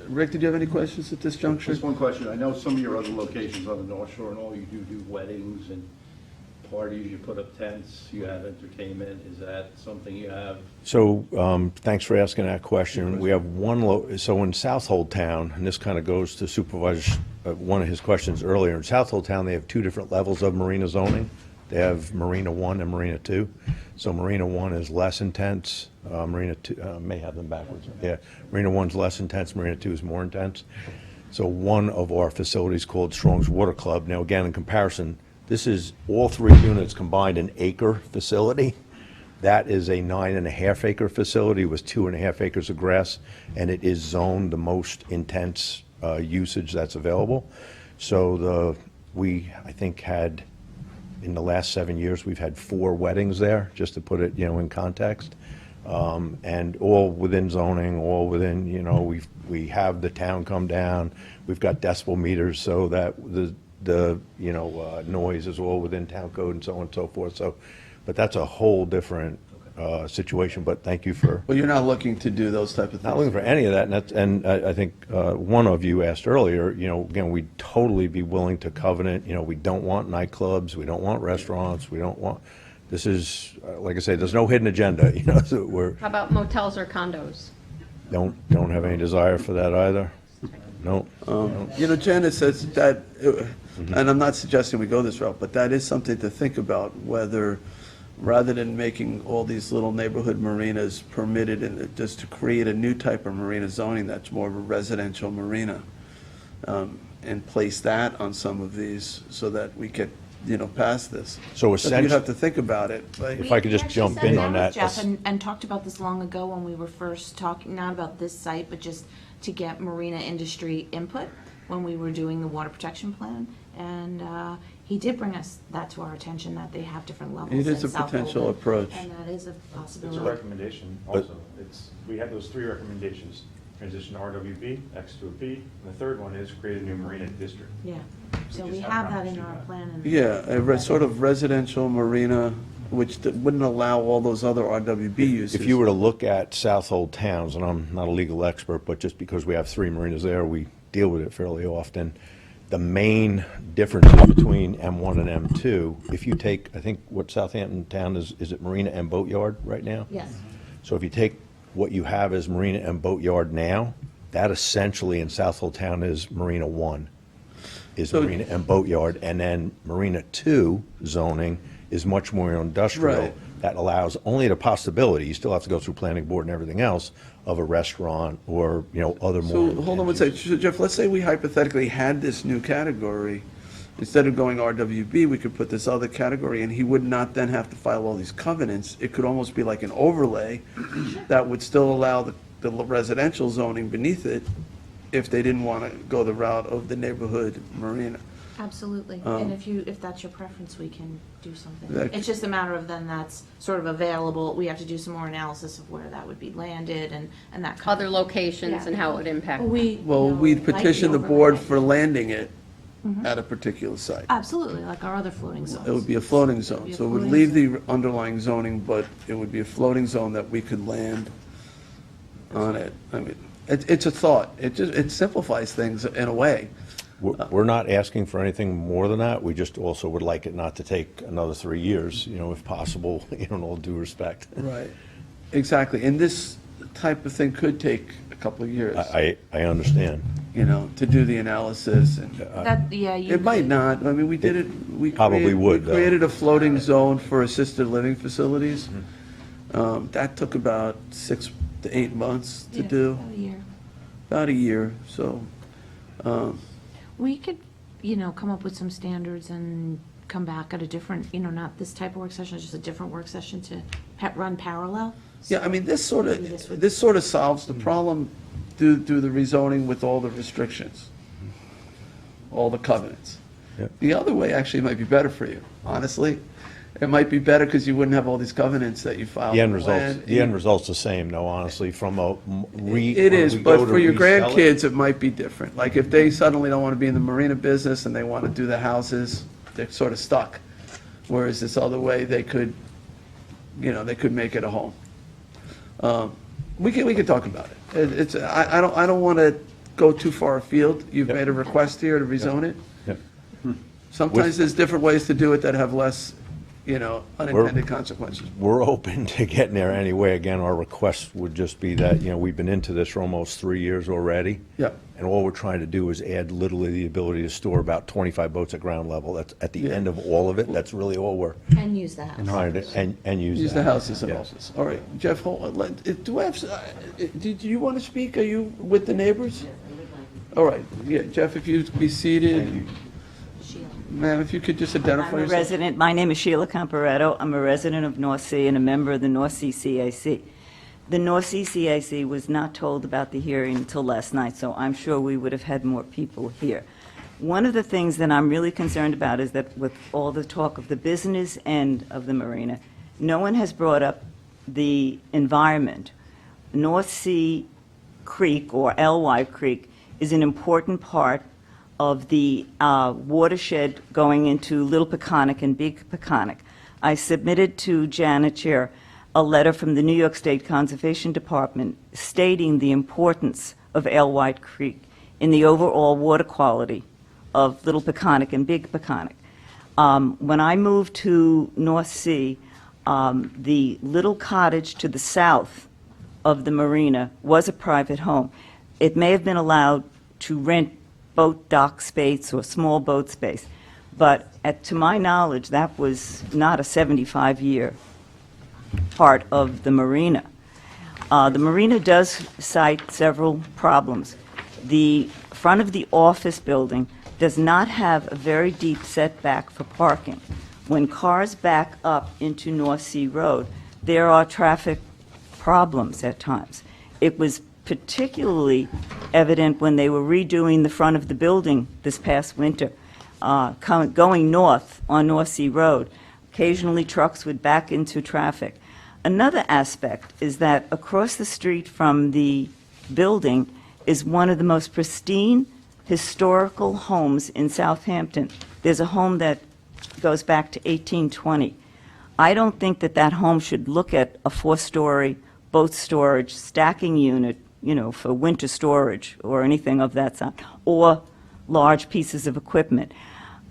Rick, did you have any questions at this juncture? Just one question. I know some of your other locations on the North Shore and all, you do weddings and parties, you put up tents, you have entertainment. Is that something you have? So, thanks for asking that question. We have so in Southold Town, and this kind of goes to Supervisor, one of his questions earlier, in Southold Town, they have 2 different levels of marina zoning. They have Marina 1 and Marina 2. So Marina 1 is less intense, Marina 2, may have them backwards. Yeah, Marina 1's less intense, Marina 2 is more intense. So one of our facilities called Strong's Water Club, now again, in comparison, this is all 3 units combined, an acre facility. That is a 9.5 acre facility with 2.5 acres of grass, and it is zoned the most intense usage that's available. So I think in the last 7 years, we've had 4 weddings there, just to put it, in context. And all within zoning, all within, we have the town come down, we've got decibel meters so that the noise is all within town code and so on and so forth. So, but that's a whole different situation, but thank you for, Well, you're not looking to do those type of not looking things. for any of that. And I think one of you asked earlier, again, we'd totally be willing to covenant, we don't want nightclubs, we don't want restaurants, we don't want, this is, like I say, there's no hidden agenda, so we're, How about motels or condos? don't have any desire for that either. No. Janice says that, and I'm not suggesting we go this route, but that is something to think about, whether, rather than making all these little neighborhood marinas permitted, and just to create a new type of marina zoning that's more of a residential marina, and place that on some of these so that we get, past this. So You'd have essentially, to think about it, right? If I could just We actually jump sat in down on with that. Jeff and talked about this long ago when we were first talking, not about this site, but just to get marina industry input when we were doing the water protection plan. And he did bring us that to our attention, that they have different levels. It is in a South potential Holden, approach. And that is a It's possibility. a recommendation also. We have those 3 recommendations: transition to RWB, X to a B, and the third one is create a new marina district. Yeah, so just we have have that to in do our that. plan. and- Yeah, sort of residential marina, which wouldn't allow all those other RWB uses. If you were to look at Southold towns, and I'm not a legal expert, but just because we have 3 marinas there, we deal with it fairly often. The main differences between M1 and M2, if you take, I think what Southampton town is it Marina and Boatyard right now? Yes. So if you take what you have as Marina and Boatyard now, that essentially in Southold town is Marina 1, is So- Marina and Boatyard, and then Marina 2 zoning is much more industrial. Right. That allows only the possibility, you still have to go through planning board and everything else, of a restaurant or, other more. So, hold on one second. So, Jeff, let's say we hypothetically had this new category. Instead of going RWB, we could put this other category, and he would not then have to file all these covenants. It could almost be like an overlay that would still allow the residential zoning beneath it if they didn't want to go the route of the neighborhood marina. Absolutely, and if that's your preference, we can do something. That- It's just a matter of then that's sort of available, we have to do some more analysis of where that would be landed and that kind of. Other locations and how it would impact. Well, we'd petition the board for landing it at a particular site. Absolutely, like our other floating zones. It would be a floating It would zone, be a so it would floating leave zone. the underlying zoning, but it would be a floating zone that we could land on it. I mean, it's a thought. It simplifies things in a way. We're not asking for anything more than that. We just also would like it not to take another 3 years, if possible, in all due respect. Right. Exactly, and this type of thing could take a couple of years, I understand. to do the analysis, and it might could. not. I mean, we did it, we Probably created, would, we though. created a floating zone for assisted living facilities. That took about 6 to 8 months to Yeah, do, about a year. about a year, so. We could, come up with some standards and come back at a different, not this type of work session, just a different work session to run parallel. Yeah, I mean, this Maybe this would- sort of solves the problem due the rezoning with all the restrictions, all the covenants. Yep. The other way actually might be better for you, honestly. It might be better because you wouldn't have all these covenants that you filed. The end result's the same, though, honestly, from a It is, when we go but to for your resell it- grandkids, it might be different. Like, if they suddenly don't want to be in the marina business and they want to do the houses, they're sort of stuck. Whereas this other way, they could, they could make it a home. We could talk about it. I don't want to go too far afield. You've Yep. made a request here to rezone it. Yep. Sometimes there's different ways to do it that have less, unintended consequences. We're open to getting there anyway. Again, our request would just be that, we've been into this for almost 3 years already. Yeah. And all we're trying to do is add literally the ability to store about 25 boats at ground level. That's at the Yeah. end of all of it. That's really all we're And use the house. trying to, and use Use that. the houses and Yes. offices. All right, Jeff, do I have, do you want to speak? Are you with the neighbors? All right, yeah, Jeff, if you'd be seated. Sheila. Ma'am, if you could just identify I'm a yourself. resident, my name is Sheila Comparetto. I'm a resident of North Sea and a member of the North Sea CAC. The North Sea CAC was not told about the hearing until last night, so I'm sure we would have had more people here. One of the things that I'm really concerned about is that with all the talk of the business end of the marina, no one has brought up the environment. North Sea Creek, or LY Creek, is an important part of the watershed going into Little Peconic and Big Peconic. I submitted to Janet Chair a letter from the New York State Conservation Department stating the importance of LY Creek in the overall water quality of Little Peconic and Big Peconic. When I moved to North Sea, the little cottage to the south of the marina was a private home. It may have been allowed to rent boat dock space or small boat space, but to my knowledge, that was not a 75-year part of the marina. The marina does cite several problems. The front of the office building does not have a very deep setback for parking. When cars back up into North Sea Road, there are traffic problems at times. It was particularly evident when they were redoing the front of the building this past winter, going north on North Sea Road. Occasionally, trucks would back into traffic. Another aspect is that across the street from the building is one of the most pristine historical homes in Southampton. There's a home that goes back to 1820. I don't think that that home should look at a 4-story boat storage stacking unit, for winter storage or anything of that sort, or large pieces of equipment.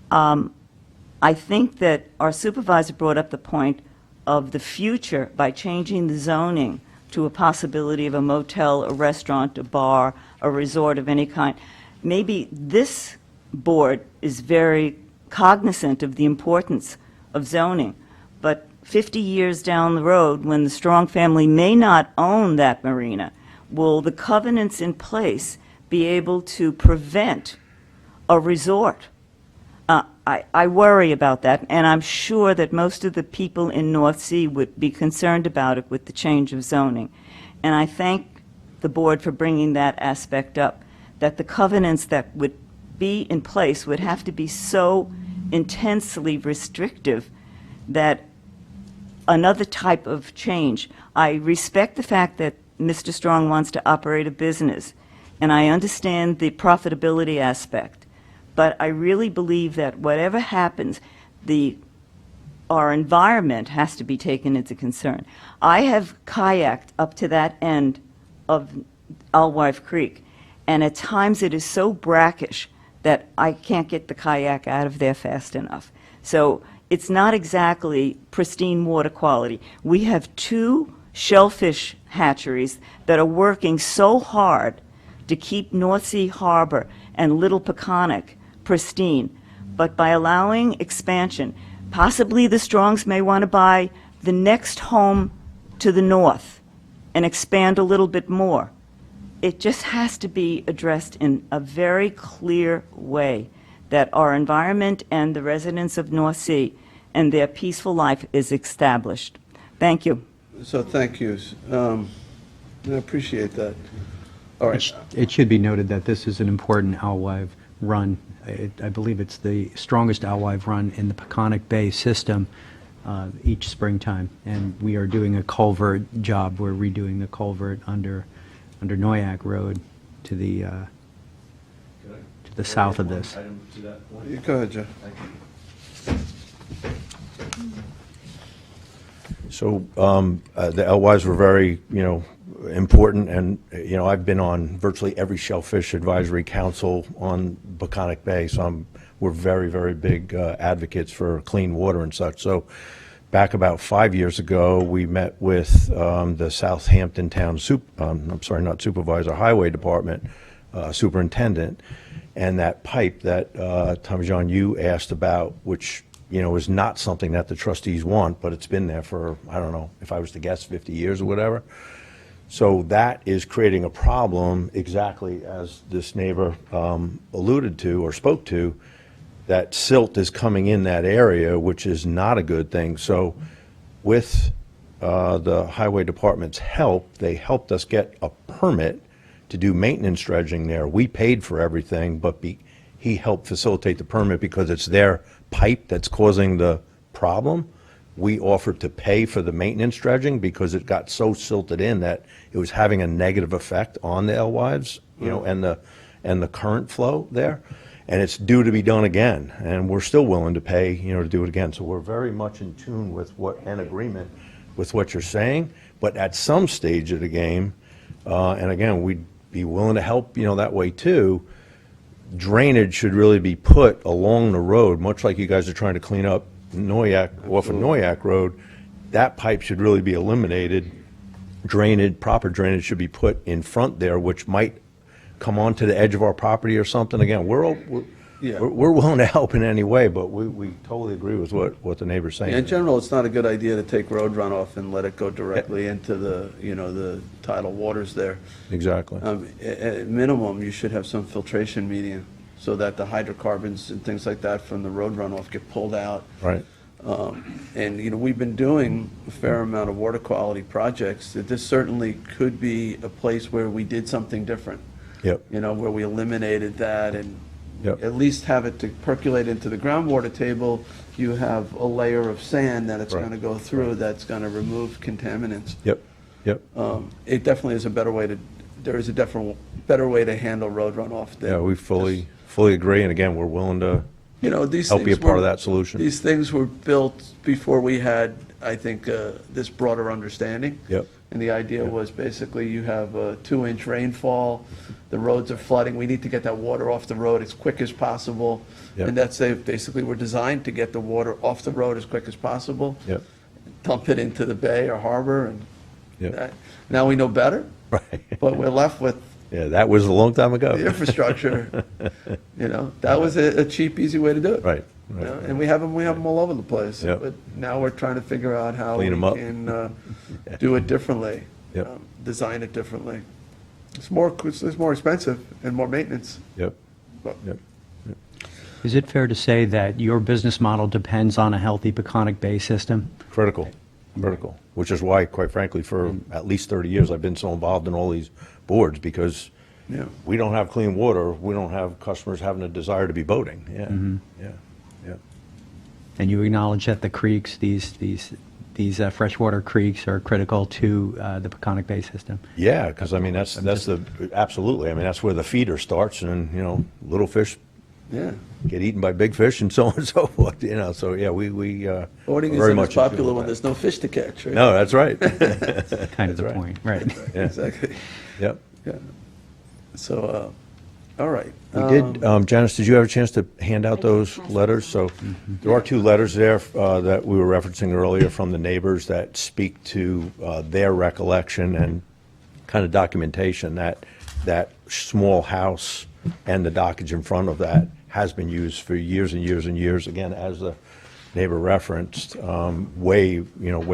I think that our supervisor brought up the point of the future by changing the zoning to a possibility of a motel, a restaurant, a bar, a resort of any kind. Maybe this board is very cognizant of the importance of zoning, but 50 years down the road, when the Strong family may not own that marina, will the covenants in place be able to prevent a resort? I worry about that, and I'm sure that most of the people in North Sea would be concerned about it with the change of zoning. And I thank the board for bringing that aspect up, that the covenants that would be in place would have to be so intensely restrictive that another type of change. I respect the fact that Mr. Strong wants to operate a business, and I understand the profitability aspect. But I really believe that whatever happens, our environment has to be taken into concern. I have kayaked up to that end of Alewife Creek, and at times it is so brackish that I can't get the kayak out of there fast enough. So it's not exactly pristine water quality. We have 2 shellfish hatcheries that are working so hard to keep North Sea Harbor and Little Peconic pristine. But by allowing expansion, possibly the Strongs may want to buy the next home to the north and expand a little bit more. It just has to be addressed in a very clear way that our environment and the residents of North Sea and their peaceful life is established. Thank you. So thank you. I appreciate that. All right. It should be noted that this is an important alewife run. I believe it's the strongest alewife run in the Peconic Bay system each springtime, and we are doing a culvert job. We're redoing the culvert under Noyak Road to the south of this. Go ahead, Jeff. So the Alewives were very, important, and, I've been on virtually every shellfish advisory council on Peconic Bay, so we're very, very big advocates for clean water and such. So back about 5 years ago, we met with the Southampton Town, Highway Department superintendent, and that pipe that, Tommy John, you asked about, which is not something that the trustees want, but it's been there for, I don't know, if I was to guess, 50 years or whatever. So that is creating a problem, exactly as this neighbor alluded to or spoke to. that silt is coming in that area, which is not a good thing. So with the highway department's help, they helped us get a permit to do maintenance dredging there. We paid for everything, but he helped facilitate the permit because it's their pipe that's causing the problem. We offered to pay for the maintenance dredging because it got so silted in that it was having a negative effect on the Alewives, and the current flow there. And it's due to be done again, and we're still willing to pay, to do it again. So we're very much in tune with an agreement with what you're saying. But at some stage of the game, and again, we'd be willing to help, that way too, drainage should really be put along the road, much like you guys are trying to clean up Noyak, off of Noyak Road. That pipe should really be eliminated. Proper drainage should be put in front there, which might come onto the edge of our property or something. Again, we're willing to help in any way, but we totally agree with what the neighbor's saying. In general, it's not a good idea to take road runoff and let it go directly into the tidal waters there. Exactly. At minimum, you should have some filtration media so that the hydrocarbons and things like that from the road runoff get pulled out. Right. And, we've been doing a fair amount of water quality projects. That This certainly could be a place where we did something different. Yep. Where we eliminated that and Yep. at least have it to percolate into the groundwater table. You have a layer of sand that it's Right. going to go through that's going to remove contaminants. Yep. It definitely is there is a definite better way to handle road runoff. than Yeah, we fully agree, and again, we're willing to these help be a things part of were- that solution. These things were built before we had, I think, this broader understanding. Yep. And the idea was basically you have a 2-inch rainfall, the roads are flooding, we need to get that water off the road as quick as possible. Yep. And they basically were designed to get the water off the road as quick as possible. Yep. Dump it into the bay or harbor, and Yep. now we know better, Right. but we're left with Yeah, that was a long time ago. the infrastructure. That was a cheap, easy way to do it. Right. And we have them all over the place. Yep. But now we're trying to figure out how we Clean 'em up. can do it differently, Yep. design it differently. It's more expensive and more maintenance. Yep. But Yep. Is it fair to say that your business model depends on a healthy Peconic Bay system? Critical, which is why, quite frankly, for at least 30 years, I've been so involved in all these boards, because Yeah. we don't have clean water, we don't have customers having a desire to be boating. Yeah. And you acknowledge that the creeks, these freshwater creeks are critical to the Peconic Bay system? Yeah, because I mean, absolutely, I mean, that's where the feeder starts, and, little fish Yeah. get eaten by big fish and so on and so forth, so yeah, we Boating very isn't much as in tune popular with when that. there's no fish to catch, right? No, that's right. Kind of the right. point, right? Yeah. Exactly. Yep. Yeah. So, all right. We did, Janice, did you have a chance to hand out those letters? So there are 2 letters there that we were referencing earlier from the neighbors that speak to their recollection and kind of documentation that small house and the dockage in front of that has been used for years and years and years, again, as the neighbor referenced, way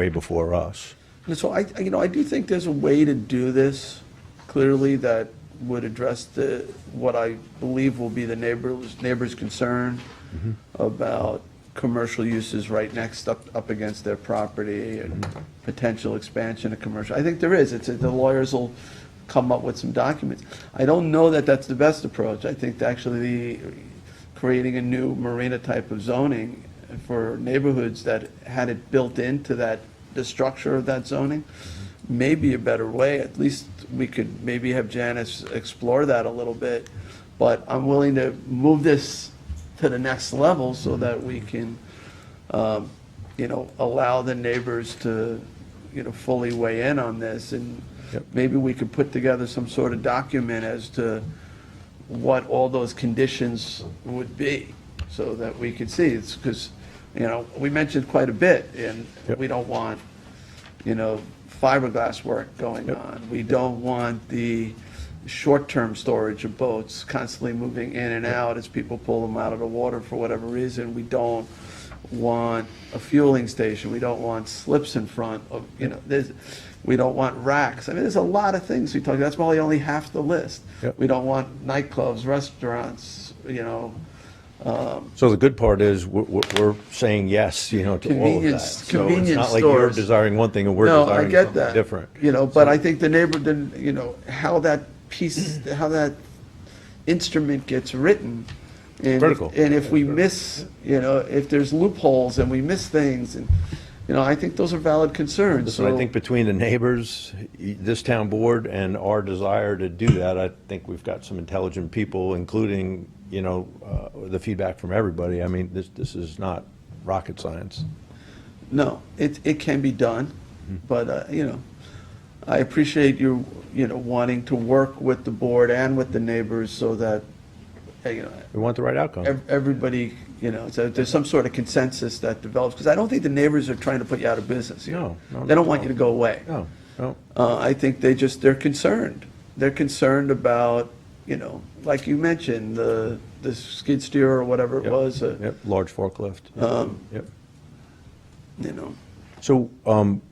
before us. And so I do think there's a way to do this clearly that would address what I believe will be the neighbor's concern about commercial uses right next up against their property and potential expansion of commercial. I think there is. The lawyers will come up with some documents. I don't know that that's the best approach. I think actually creating a new marina type of zoning for neighborhoods that had it built into the structure of that zoning may be a better way. At least we could maybe have Janice explore that a little bit. But I'm willing to move this to the next level so that we can, allow the neighbors to, fully weigh in on this. And Yep. maybe we could put together some sort of document as to what all those conditions would be so that we could see. It's because, we mentioned quite a bit, and Yep. we don't want, fiberglass work going on. We don't want the short-term storage of boats constantly moving in and out as people pull them out of the water for whatever reason. We don't want a fueling station. We don't want slips in front of, we don't want racks. I mean, there's a lot of things we talk about. That's probably only half the list. Yep. We don't want nightclubs, restaurants, So the good part is, we're saying yes, to all of that. Convenience- So it's convenience not like you're stores. desiring one thing and we're No, I desiring get something that. different. But I think the neighbor didn't, how that piece, how that instrument gets written. And Critical. And if we miss, if there's loopholes and we miss things, and, I think those are valid concerns. Listen, I So- think between the neighbors, this town board, and our desire to do that, I think we've got some intelligent people, including, the feedback from everybody. I mean, this is not rocket science. No, it can be done, but, I appreciate you, wanting to work with the board and with the neighbors so that, We want the right outcome. everybody, so there's some sort of consensus that develops, because I don't think the neighbors are trying to put you out of business here. No, no, They don't not want at you to all. go away. No, no. I think they're concerned. They're concerned about, like you mentioned, the skid steer or whatever it Yep, was, Yep, large forklift. Yep. you know. So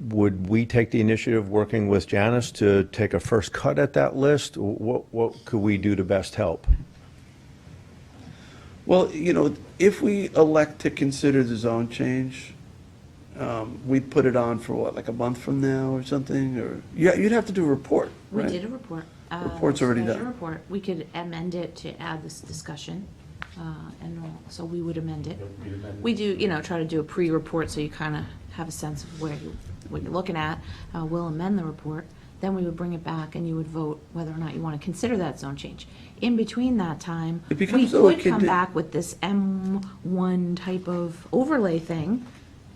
would we take the initiative, working with Janice, to take a first cut at that list? What could we do to best help? Well, if we elect to consider the zone change, we'd put it on for what, like a month from now or something, or, yeah, you'd have to do a report, We right? did a report. Report's already There's a done. report. We could amend it to add this discussion, so we would amend it. We do, try to do a pre-report, so you kind of have a sense of what you're looking at. We'll amend the report, then we would bring it back, and you would vote whether or not you want to consider that zone change. In between that time, It we becomes though a could come condi- back with this M1 type of overlay thing,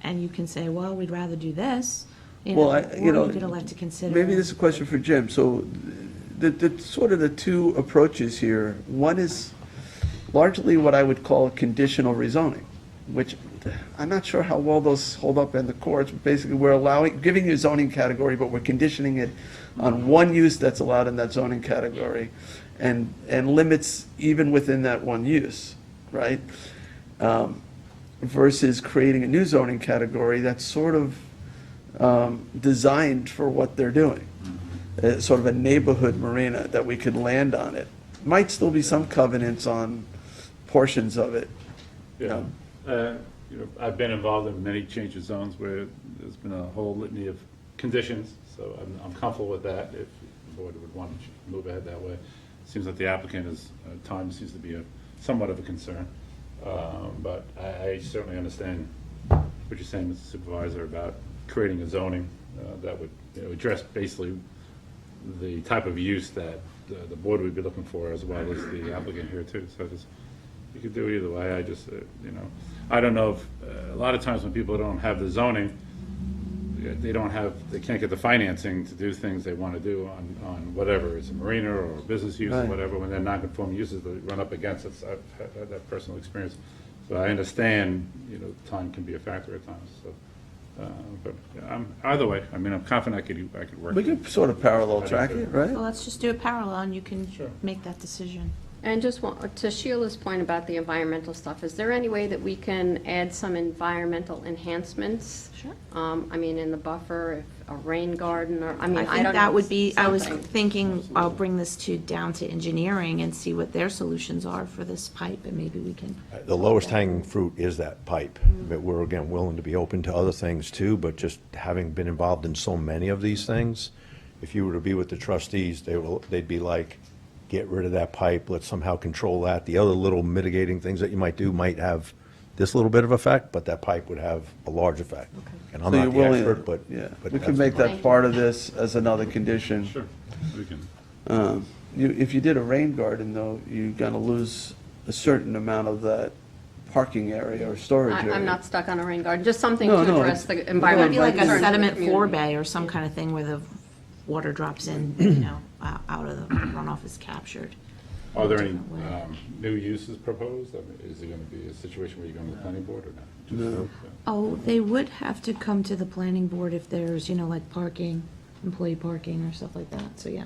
and you can say, well, we'd rather do this, Well, or you could elect to consider. Maybe this is a question for Jim. So the sort of the two approaches here, one is largely what I would call conditional rezoning, which I'm not sure how well those hold up in the courts. Basically, we're giving you a zoning category, but we're conditioning it on one use that's allowed in that zoning category, and limits even within that one use, right? Versus creating a new zoning category that's sort of designed for what they're doing. Sort of a neighborhood marina that we could land on it. Might still be some covenants on portions of it. Yeah. I've been involved in many change of zones where there's been a whole litany of conditions, so I'm comfortable with that if the board would want to move ahead that way. Seems like the applicant is, time seems to be somewhat of a concern. But I certainly understand what you're saying, Mr. Supervisor, about creating a zoning that would address basically the type of use that the board would be looking for, as well as the applicant here too. So you could do it either way. I just, I don't know if, a lot of times when people don't have the zoning, they can't get the financing to do things they want to do on whatever, it's a marina or a business use or Right. whatever, when they're non-conforming uses, they run up against it. So I've had that personal experience. So I understand, time can be a factor at times, so. But either way, I'm confident I could work. We could sort of parallel track it, right? So let's just do it parallel, and you can Sure. make that decision. And just to Sheila's point about the environmental stuff, is there any way that we can add some environmental enhancements? Sure. In the buffer, if a rain garden, or, I I don't think know. that would be, I was something. thinking, I'll bring this down to engineering and see what their solutions are for this pipe, and maybe we can. The lowest hanging fruit is that pipe. But we're, again, willing to be open to other things too, but just having been involved in so many of these things, if you were to be with the trustees, they'd be like, get rid of that pipe, let's somehow control that. The other little mitigating things that you might do might have this little bit of effect, but that pipe would have a large effect. And I'm So not you're the willing, expert, but. yeah, but we that's can make my- that part of this as another condition. Sure, we can. If you did a rain garden, though, you're gonna lose a certain amount of that parking area or storage area. I'm not stuck on a rain garden, just something No, to no, address it's- the It would environmental be like a concerns of the sediment community. forebay or some kind of thing where the water drops in, out of the runoff is captured. Are there any Way. new uses proposed? Is it going to be a situation where you're going to the planning board or not? No. Oh, they would have to come to the planning board if there's, like parking, employee parking or stuff like that, so yeah.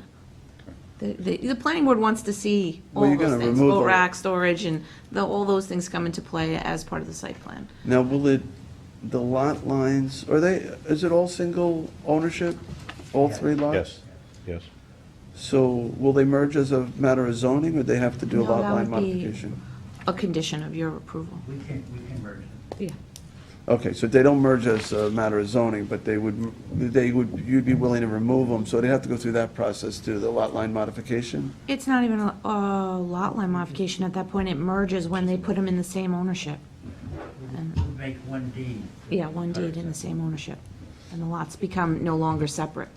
The planning board wants to see Well, all you're those gonna things, remove boat all- rack, storage, and all those things come into play as part of the site plan. Now, the lot lines, is it all single ownership? All three lots? Yes, yes. So will they merge as a matter of zoning, or they have to do a No, lot that line would be- modification? a condition of your approval. We can merge them. Yeah. Okay, so they don't merge as a matter of zoning, but you'd be willing to remove them, so they'd have to go through that process too, the lot line modification? It's not even a lot line modification at that point. It merges when they put them in the same ownership. And, Make one deed. yeah, one deed in the same ownership. And the lots become no longer separate.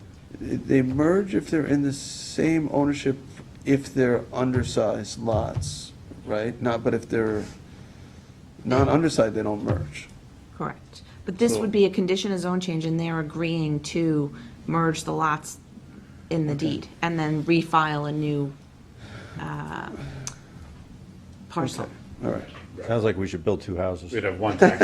They merge if they're in the same ownership, if they're undersized lots, right? But if they're not undersized, they don't merge. Correct. But this would be a condition of zone change, and they're agreeing to merge the lots in the deed, and then refile a new parcel. Okay, all right. Sounds like we should build 2 houses. We'd have one tax.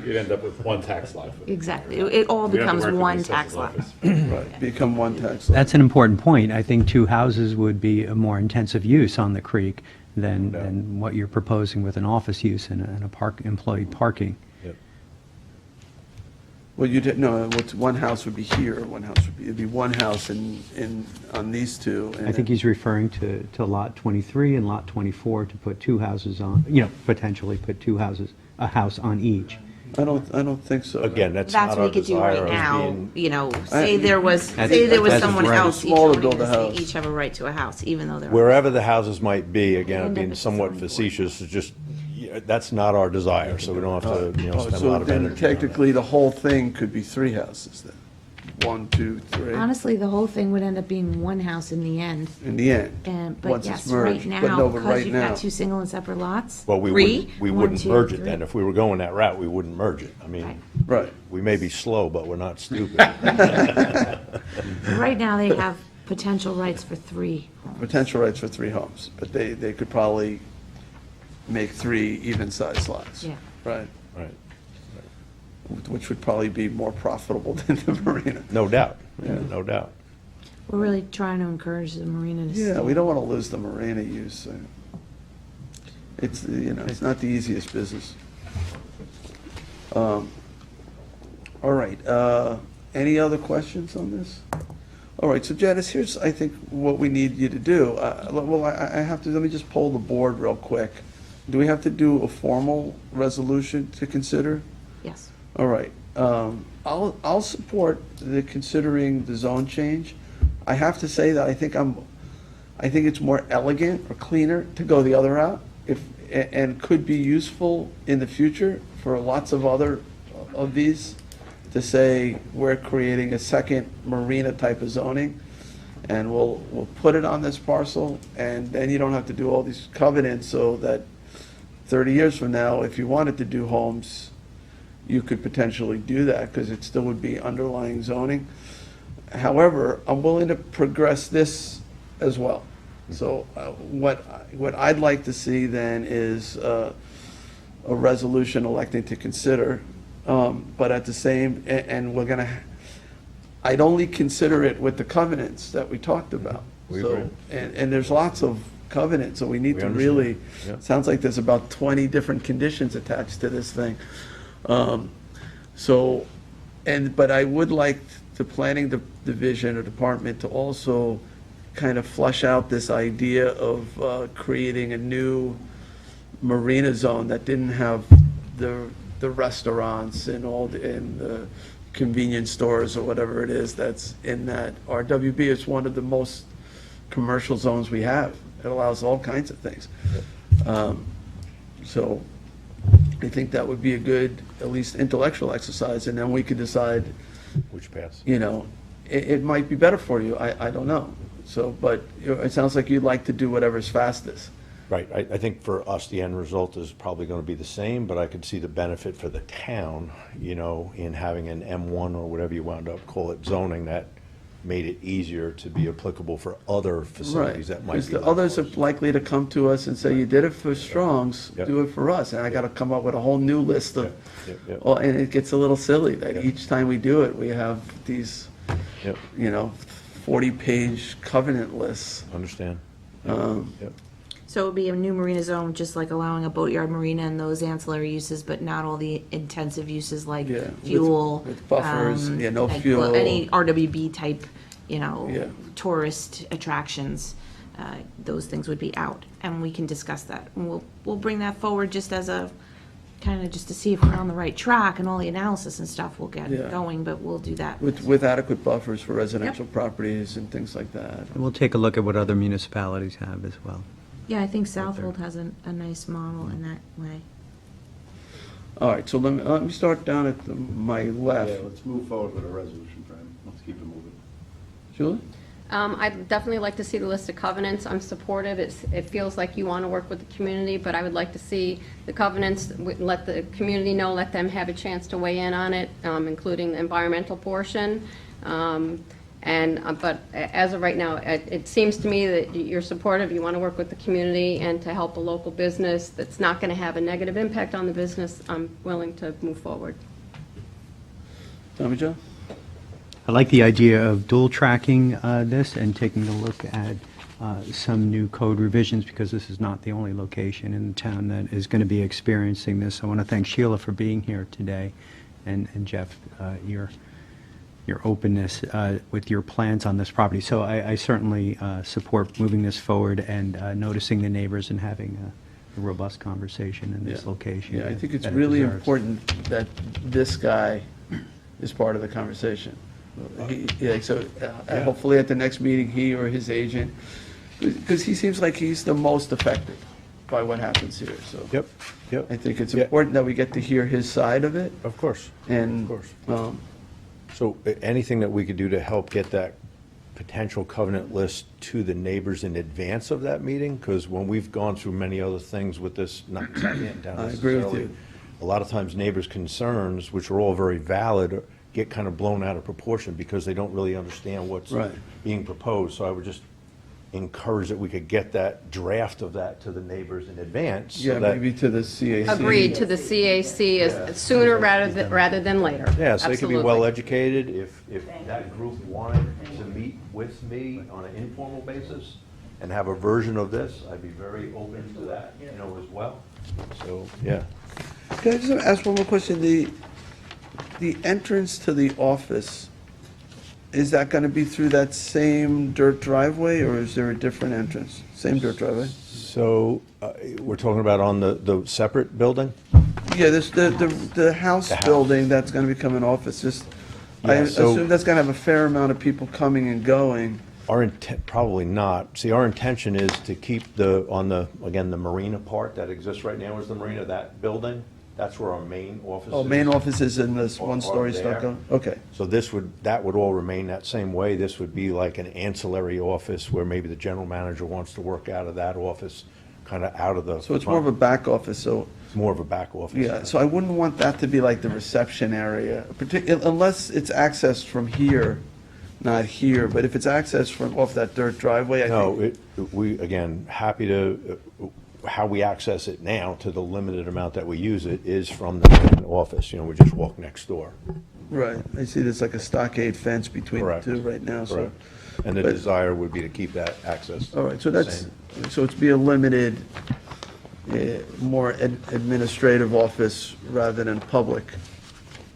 You'd end up with one tax lot. for it. Exactly. It all We'd have to becomes work with one the tax assessor's lot. office. Right, become one tax lot. That's an important point. I think 2 houses would be a more intensive use on the creek than what you're proposing with an office use and a employee parking. Yep. Well, no, one house would be here, it'd be one house on these two. and I think he's referring to Lot 23 and Lot 24 to put 2 houses on, potentially put 2 houses, a house on each. I don't think so. Again, that's That's not what our we could do desire right of now, being, say there was That's someone right. else It's each small to owning build a this, they house. each have a right to a house, even though they're. wherever the houses might be, again, End up being at somewhat zoning board. facetious, is just, that's not our desire, so we don't have to, spend a So lot of then energy on it. technically, the whole thing could be 3 houses then? 1, 2, 3, Honestly, the whole thing would end up being one house in the end. in the end. And, but Once yes, it's right merged. now, But no, but because right you've now- got 2 single and separate lots. Well, we three, wouldn't one, two, merge it three. then. If we were going that route, we wouldn't merge it. I mean, Right. Right. we may be slow, but we're not stupid. Right now, they have potential rights for 3. Potential rights for 3 homes, but they could probably make 3 even-sized lots. Yeah. Right, Right. which would probably be more profitable than the marina. No doubt, Yeah. no doubt. We're really trying to encourage the marina to stay. Yeah, we don't want to lose the marina use. It's, it's not the easiest business. All right, any other questions on this? All right, so Janice, here's, I think, what we need you to do. Well, I have to, let me just poll the board real quick. Do we have to do a formal resolution to consider? Yes. All right, I'll support the considering the zone change. I have to say that I think it's more elegant or cleaner to go the other route, and could be useful in the future for lots of other of these, to say we're creating a second marina type of zoning, and we'll put it on this parcel, and then you don't have to do all these covenants, so that 30 years from now, if you wanted to do homes, you could potentially do that, because it still would be underlying zoning. However, I'm willing to progress this as well. So what I'd like to see then is a resolution electing to consider, but at the same, and we're gonna, I'd only consider it with the covenants that we talked about. We So, agree. and there's lots of covenants, so we need We to understand. really, Yeah. sounds like there's about 20 different conditions attached to this thing. So, but I would like the planning division or department to also kind of flush out this idea of creating a new marina zone that didn't have the restaurants and and the convenience stores or whatever it is that's in that. RWB is one of the most commercial zones we have. It allows all kinds of things. So I think that would be a good, at least intellectual exercise, and then we could decide, Which paths? it might be better for you, I don't know. So, but it sounds like you'd like to do whatever's fastest. Right, I think for us, the end result is probably going to be the same, but I could see the benefit for the town, in having an M1 or whatever you wound up, call it zoning, that made it easier to be applicable for other Right. facilities that might be. Because the like others are ours. likely to come to us and say, you did it for Strong's, Yep. do it for us. And I got to come up with a whole new list of, Yep. well, and it gets a little silly that Yep. each time we do it, we have these, Yep, 40-page covenant lists. understand. Um, Yep. So it would be a new marina zone, just like allowing a boatyard marina and those ancillary uses, but not all the intensive uses like Yeah, with- fuel. with buffers, um, no like, fuel. well, any RWB type, Yeah. tourist attractions. those things would be out, and we can discuss that. And we'll bring that forward just as a, kind of just to see if we're on the right track, and all the analysis and stuff will get Yeah. going, but we'll do that. With adequate buffers for residential properties and things like that. And we'll take a look at what other municipalities have as well. Yeah, I think Southold has a nice model in that way. All right, so let me start down at my Yeah, left. let's move forward with a resolution, Fran. Let's keep it moving. Julie? I'd definitely like to see the list of covenants. I'm supportive. It feels like you want to work with the community, but I would like to see the covenants, let the community know, let them have a chance to weigh in on it, including the environmental portion. But as of right now, it seems to me that you're supportive, you want to work with the community and to help a local business that's not going to have a negative impact on the business. I'm willing to move forward. Tommy John? I like the idea of dual tracking this and taking a look at some new code revisions, because this is not the only location in the town that is going to be experiencing this. I want to thank Sheila for being here today, and Jeff, your openness with your plans on this property. So I certainly support moving this forward and noticing the neighbors and having a robust conversation in this Yeah. location. Yeah, I think it's that it really deserves. important that this guy is part of the conversation. Hopefully at the next meeting, he or his agent, because he seems like he's the most affected by what happens here, so. Yep, yep. I think it's Yeah. important that we get to hear his side of it, Of course. and, Of course. So anything that we could do to help get that potential covenant list to the neighbors in advance of that meeting? Because when we've gone through many other things with this, not getting down I agree with necessarily, you. a lot of times neighbors' concerns, which are all very valid, get kind of blown out of proportion because they don't really understand what's Right. being proposed. So I would just encourage that we could get that draft of that to the neighbors in advance. so yeah, that- maybe to the CAC. Agreed to the CAC as sooner rather than later. Yeah, so they could be Absolutely. well educated. If that group wanted to meet with me on an informal basis and have a version of this, I'd be very open to that, as well. So, yeah. Can I just ask one more question? The entrance to the office, is that going to be through that same dirt driveway, or is there a different entrance? Same dirt driveway? So, we're talking about on the separate building? Yeah, the house The house. building that's going to become an office, just, I Yeah, so- assume that's going to have a fair amount of people coming and going. Our intent, probably not. See, our intention is to keep again, the marina part that exists right now is the marina, that building. That's where our main office is. Oh, main office is in this Or one-story there. stucco? Okay. So that would all remain that same way. This would be like an ancillary office where maybe the general manager wants to work out of that office, kind of out of the. So it's more of a back office, so, It's more of a back office. yeah, so I wouldn't want that to be like the reception area, unless it's accessed from here, not here, but if it's accessed from off that dirt driveway, I think. No, we, again, happy to, how we access it now, to the limited amount that we use it, is from the main office. We just walk next door. Right, I see there's like a stockade fence between the Correct. two right now, so. Correct. And the But- desire would be to keep that access. All right, so that's, same. so it's be a limited, more administrative office rather than public,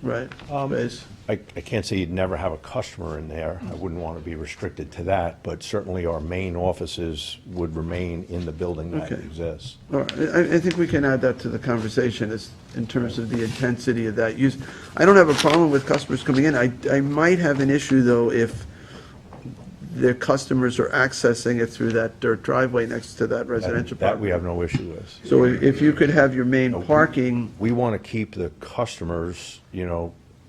right? Space. I can't say you'd never have a customer in there. I wouldn't want to be restricted to that, but certainly our main offices would remain in the building that Okay. exists. All right, I think we can add that to the conversation as, in terms of the intensity of that use. I don't have a problem with customers coming in. I might have an issue, though, if their customers are accessing it through that dirt driveway next to that residential That we property. have no issue with. So if you could have your main parking, We want to keep the customers,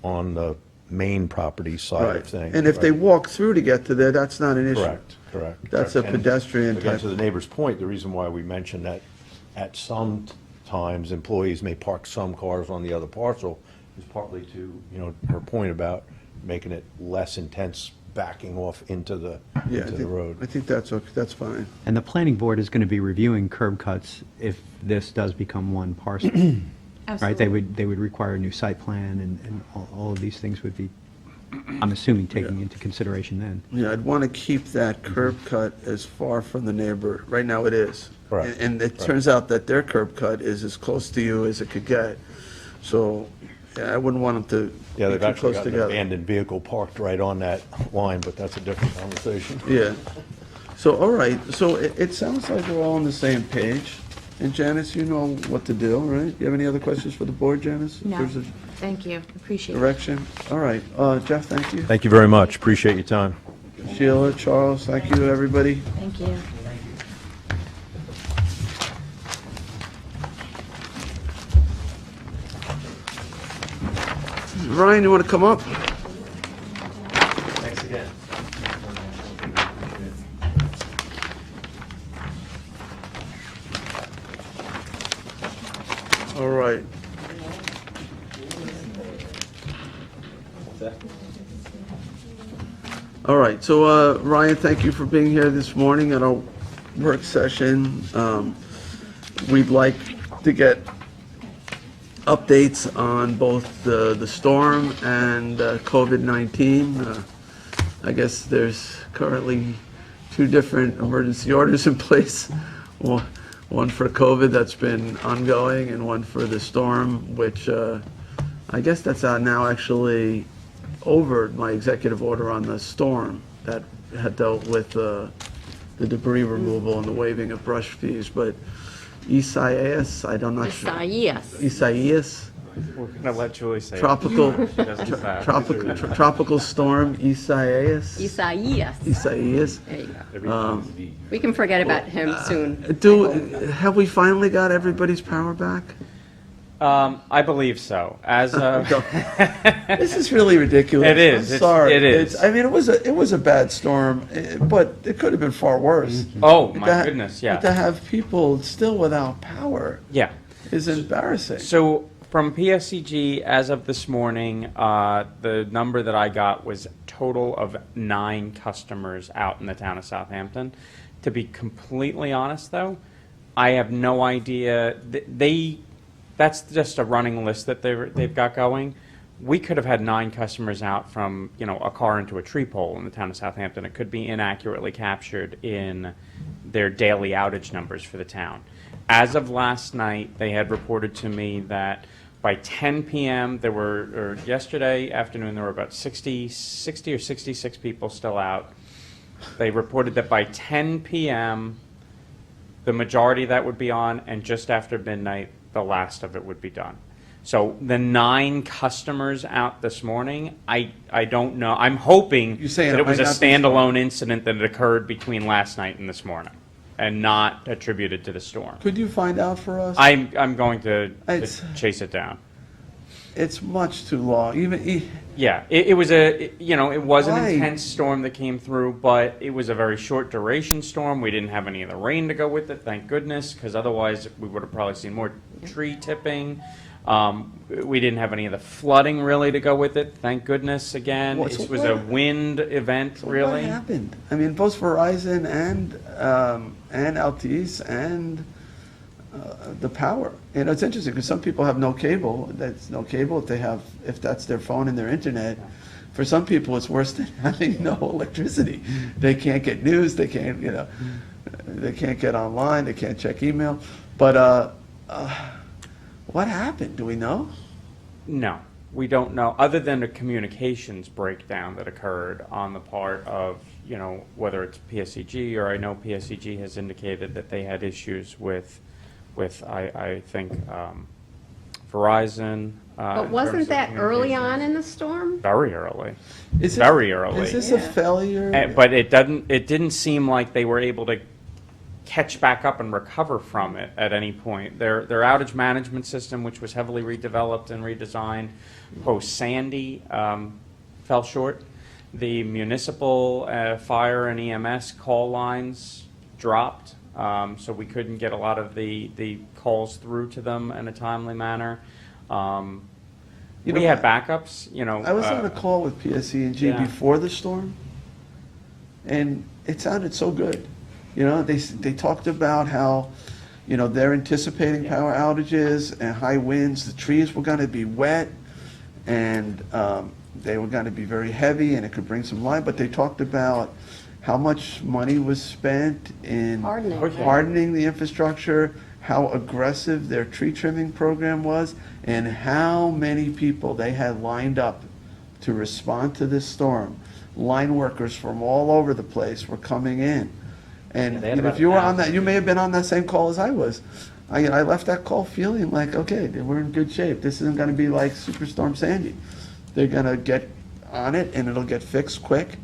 on the main property side right, of things. and if they right? walk through to get to there, that's not an issue. Correct. That's a And pedestrian Again, type. to the neighbor's point, the reason why we mentioned that at some times employees may park some cars on the other parcel is partly to, her point about making it less intense backing off into the road. I think that's okay, that's fine. And the planning board is going to be reviewing curb cuts if this does become one parcel. Right? They would require a new site plan, and all of these things would be, I'm assuming, taking into consideration then. Yeah, I'd want to keep that curb cut as far from the neighbor. Right now it is. Correct. And it turns out that their curb cut is as close to you as it could get. So, yeah, I wouldn't want them Yeah, to be they've too actually close got an together. abandoned vehicle parked right on that line, but that's a different conversation. Yeah. So, all right, so it sounds like we're all on the same page. And Janice, you know what to do, right? You have any other questions for the board, Janice? No, There's a thank you, appreciate it. direction? All right, Jeff, thank you. Thank you very much. Appreciate your time. Sheila, Charles, thank you, everybody. Thank you. Ryan, you want to come up? Thanks again. All right. All right, so Ryan, thank you for being here this morning at our work session. We'd like to get updates on both the storm and COVID-19. I guess there's currently two different emergency orders in place. One for COVID that's been ongoing and one for the storm, which I guess that's now actually over my executive order on the storm that had dealt with the debris removal and the waiving of brush fees. But Isaias, I'm not sure. Isaias, We're gonna let Julie say it. tropical, She doesn't say it. tropical storm Isaias. Isaias. Isaias. There you go. Everything's V. We can forget about him soon. Have we finally got everybody's power back? I believe so. As of This is really ridiculous. It is. I'm sorry. It is. I mean, it was a bad storm, but it could have been far worse. oh But my goodness, But to yeah, have people still without power yeah. is embarrassing. So from PSCG, as of this morning, the number that I got was a total of 9 customers out in the town of Southampton. To be completely honest, though, I have no idea. That's just a running list that they've got going. We could have had 9 customers out from, a car into a tree pole in the town of Southampton. It could be inaccurately captured in their daily outage numbers for the town. As of last night, they had reported to me that by 10 p.m., or yesterday afternoon, there were about 60 or 66 people still out. They reported that by 10 p.m., the majority of that would be on, and just after midnight, the last of it would be done. So the 9 customers out this morning, I don't know. I'm hoping You're saying that it it was a might not be standalone incident that had occurred between last night and this morning, and not attributed to the storm. Could you find out for us? I'm going to It's- chase it down. It's much too long. Yeah, it was it was Why? an intense storm that came through, but it was a very short duration storm. We didn't have any of the rain to go with it, thank goodness, because otherwise we would have probably seen more tree tipping. We didn't have any of the flooding really to go with it, thank goodness again. Well, so It was a what- wind event, What really. happened? I mean, both Verizon and Altice and the power. It's interesting because some people have no cable. That's no cable if that's their phone and their internet. For some people, it's worse than having no electricity. They can't get news. They can't, they can't get online. They can't check email. But what happened? Do we know? No, we don't know, other than a communications breakdown that occurred on the part of, whether it's PSCG, or I know PSCG has indicated that they had issues with I think, Verizon. But in wasn't terms of that early communications. on in the storm? Very early. Is Very early. Is this a failure? But it didn't seem like they were able to catch back up and recover from it at any point. Their outage management system, which was heavily redeveloped and redesigned post Sandy, fell short. The municipal fire and EMS call lines dropped, so we couldn't get a lot of the calls through to them in a timely manner. We had backups, I was on a call with PSE&G yeah. before the storm, and it sounded so good. They talked about how, they're anticipating power outages and high winds. The trees were going to be wet, and they were going to be very heavy, and it could bring some line. But they talked about how much money was spent in Hardening. Okay. hardening the infrastructure, how aggressive their tree trimming program was, and how many people they had lined up to respond to this storm. Line workers from all over the place were coming in. And they had you know, about if you were on 1,000 that, you may have been on that same call as I was. I left that call feeling like, okay, we're in good shape. This isn't gonna be like Superstorm Sandy. They're gonna get on it and it'll get fixed quick.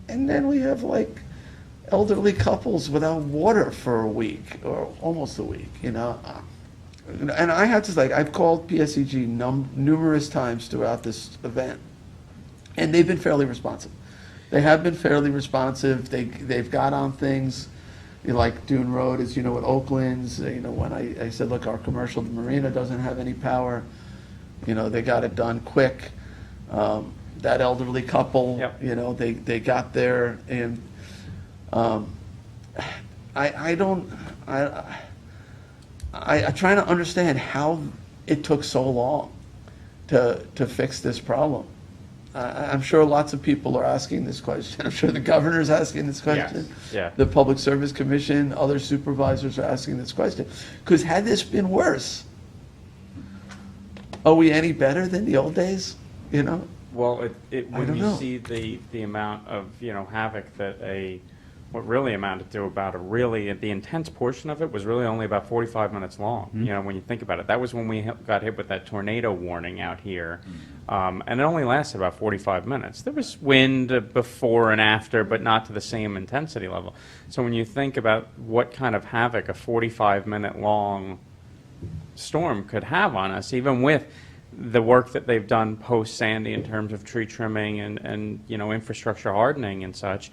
And then we have like elderly couples without water for a week or almost a week, you know? And I have to say, I've called PSEG numerous times throughout this event, and they've been fairly responsive. They have been fairly responsive. They've got on things, you know, like Dune Road, as you know, with Oakland's, you know, when I said, look, our commercial marina doesn't have any power, you know, they got it done quick. That elderly couple, Yep. you know, they got there, and I'm trying to understand how it took so long to fix this problem. I'm sure lots of people are asking this question. I'm sure the governor's asking this question. Yes, yeah. The Public Service Commission, other supervisors are asking this question. Because had this been worse, are we any better than the old days? You know? Well, when don't you know. see the amount of, you know, havoc that what really amounted to the intense portion of it was really only about 45 minutes long. You know, when you think about it, that was when we got hit with that tornado warning out here. And it only lasted about 45 minutes. There was wind before and after, but not to the same intensity level. So when you think about what kind of havoc a 45-minute long storm could have on us, even with the work that they've done post Sandy in terms of tree trimming and you know, infrastructure hardening and such,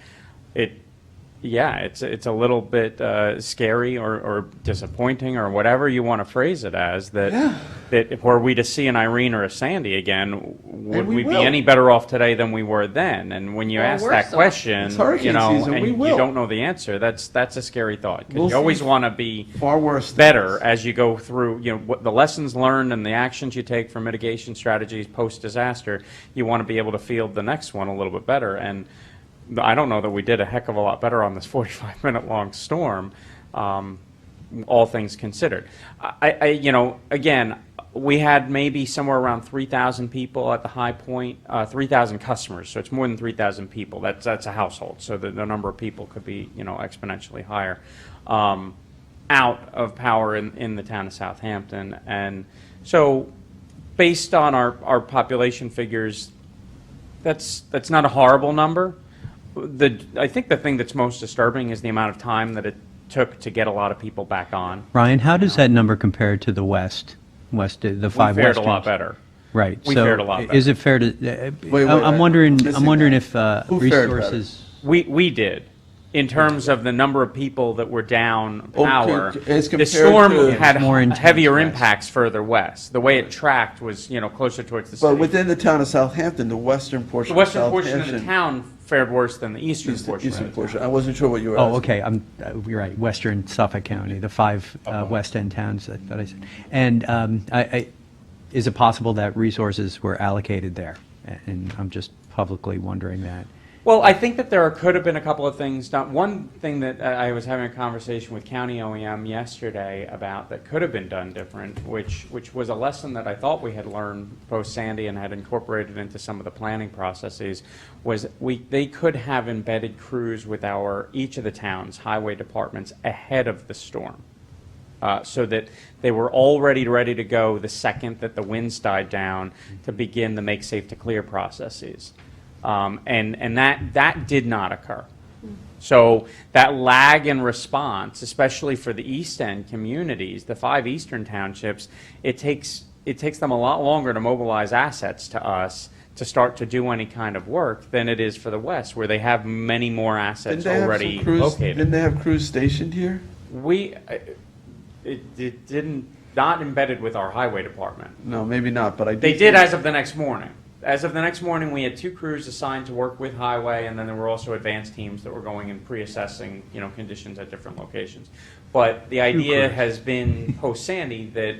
it's a little bit scary or disappointing or whatever you want to phrase it as, that if were we to see an Irene or a Sandy again, would we be will. any better off today than we were then? And when you Or ask worse that off. question, It's hurricane you know, season, and we you will. don't know the answer, that's a scary thought. 'Cause We'll you always see want to be far worse than better this. as you go through, you know, what the lessons learned and the actions you take for mitigation strategies post-disaster. You want to be able to field the next one a little bit better. And I don't know that we did a heck of a lot better on this 45-minute long storm, all things considered. You know, again, we had maybe somewhere around 3,000 people at the high point, 3,000 customers, so it's more than 3,000 people. That's a household, so the number of people could be, you know, exponentially higher, out of power in the town of Southampton. And so based on our population figures, that's not a horrible number. I think the thing that's most disturbing is the amount of time that it took to get a lot of people back on. Ryan, how does that number compare to the west, the five We fared a westerns? lot better. Right. We so fared a lot better. Is it fair to? wait, I'm wondering. missing I'm wondering that. if Who fared better? resources. We did. In terms of the number of people that were down Okay, power, as the compared storm to- had More intense heavier west. impacts further west. The way it tracked was, you know, closer towards the But city. within the town of Southampton, the western portion The of western portion of the Southampton. town fared worse than the eastern Eastern portion. of the portion. town. I wasn't sure what you were Oh, asking. okay. You're right. Western Suffolk County, the five west end towns. I thought I said. And is it possible that resources were allocated there? And I'm just publicly wondering that. Well, I think that there could have been a couple of things done. One thing that I was having a conversation with County OEM yesterday about that could have been done different, which was a lesson that I thought we had learned post Sandy and had incorporated into some of the planning processes, was they could have embedded crews with each of the town's highway departments ahead of the storm. So that they were already ready to go the second that the winds died down to begin the make safe to clear processes. And that did not occur. So that lag in response, especially for the East End communities, the 5 eastern townships, it takes them a lot longer to mobilize assets to us to start to do any kind of work than it is for the West, where they have many more assets Didn't they have already some crews? located. Didn't they have crews stationed here? It didn't, not embedded with our highway department. No, maybe not, but I They did as of the next morning. As of the next morning, we had 2 crews assigned to work with highway, and then there were also advanced teams that were going and pre-assessing, you know, conditions at different locations. But the idea has been post-Sandy that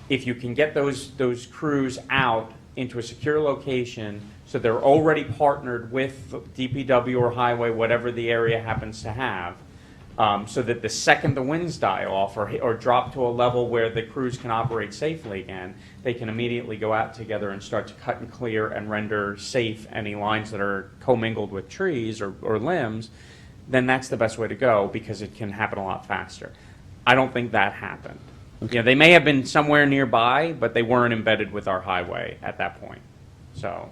if you can get those crews out into a secure location, so they're already partnered with DPW or highway, whatever the area happens to have, so that the second the winds die off or drop to a level where the crews can operate safely again, they can immediately go out together and start to cut and clear and render safe any lines that are commingled with trees or limbs. then that's the best way to go because it can happen a lot faster. I don't think that happened. They may have been somewhere nearby, but they weren't embedded with our highway at that point. So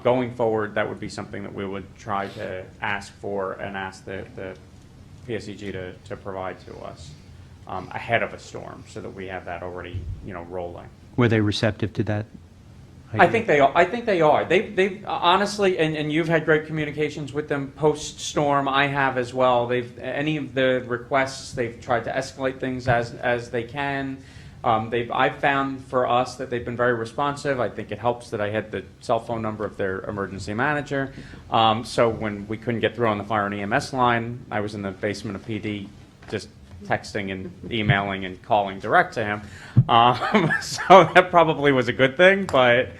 going forward, that would be something that we would try to ask for and ask the PSEG to provide to us ahead of a storm so that we have that already, rolling. Were they receptive to that? I think they are. They've honestly, and you've had great communications with them post-storm. I have as well. Any of the requests, they've tried to escalate things as they can. I've found for us that they've been very responsive. I think it helps that I had the cell phone number of their emergency manager. So when we couldn't get through on the fire and EMS line, I was in the basement of PD just texting and emailing and calling direct to him. So that probably was a good thing, but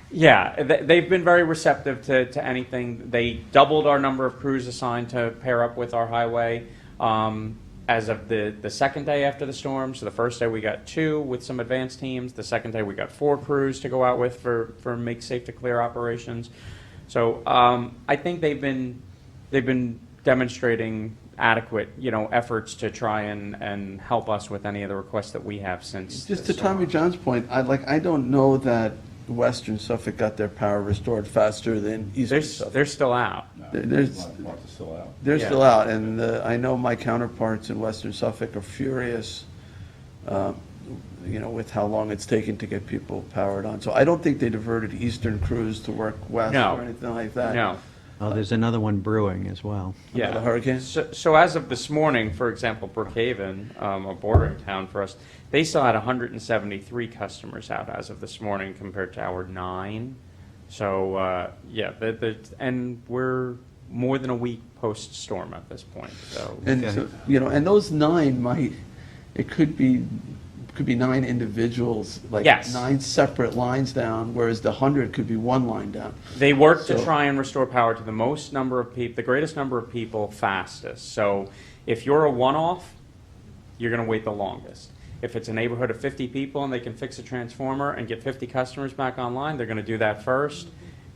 yeah, they've been very receptive to anything. They doubled our number of crews assigned to pair up with our highway as of the second day after the storm. So the first day we got 2 with some advanced teams. The second day we got 4 crews to go out with for make safe to clear operations. So I think they've been demonstrating adequate, efforts to try and help us with any of the requests that we have since. Just to Tommy John's point, I don't know that Western Suffolk got their power restored faster than Eastern Suffolk. They're still out. There's, they're still out, and I know my counterparts in Western Suffolk are furious, with how long it's taken to get people powered on. So I don't think they diverted Eastern crews to work west or anything like that. No. Oh, there's another one brewing as well. Yeah. The hurricane? So as of this morning, for example, Brookhaven, a bordering town for us, they still had 173 customers out as of this morning compared to our 9. So, and we're more than a week post-storm at this point, so. And, so, and those 9 it could be 9 individuals, like Yes. 9 separate lines down, whereas the 100 could be 1 line down. They work to So- try and restore power to the most number of people, the greatest number of people fastest. So if you're a one-off, you're going to wait the longest. If it's a neighborhood of 50 people and they can fix a transformer and get 50 customers back online, they're going to do that first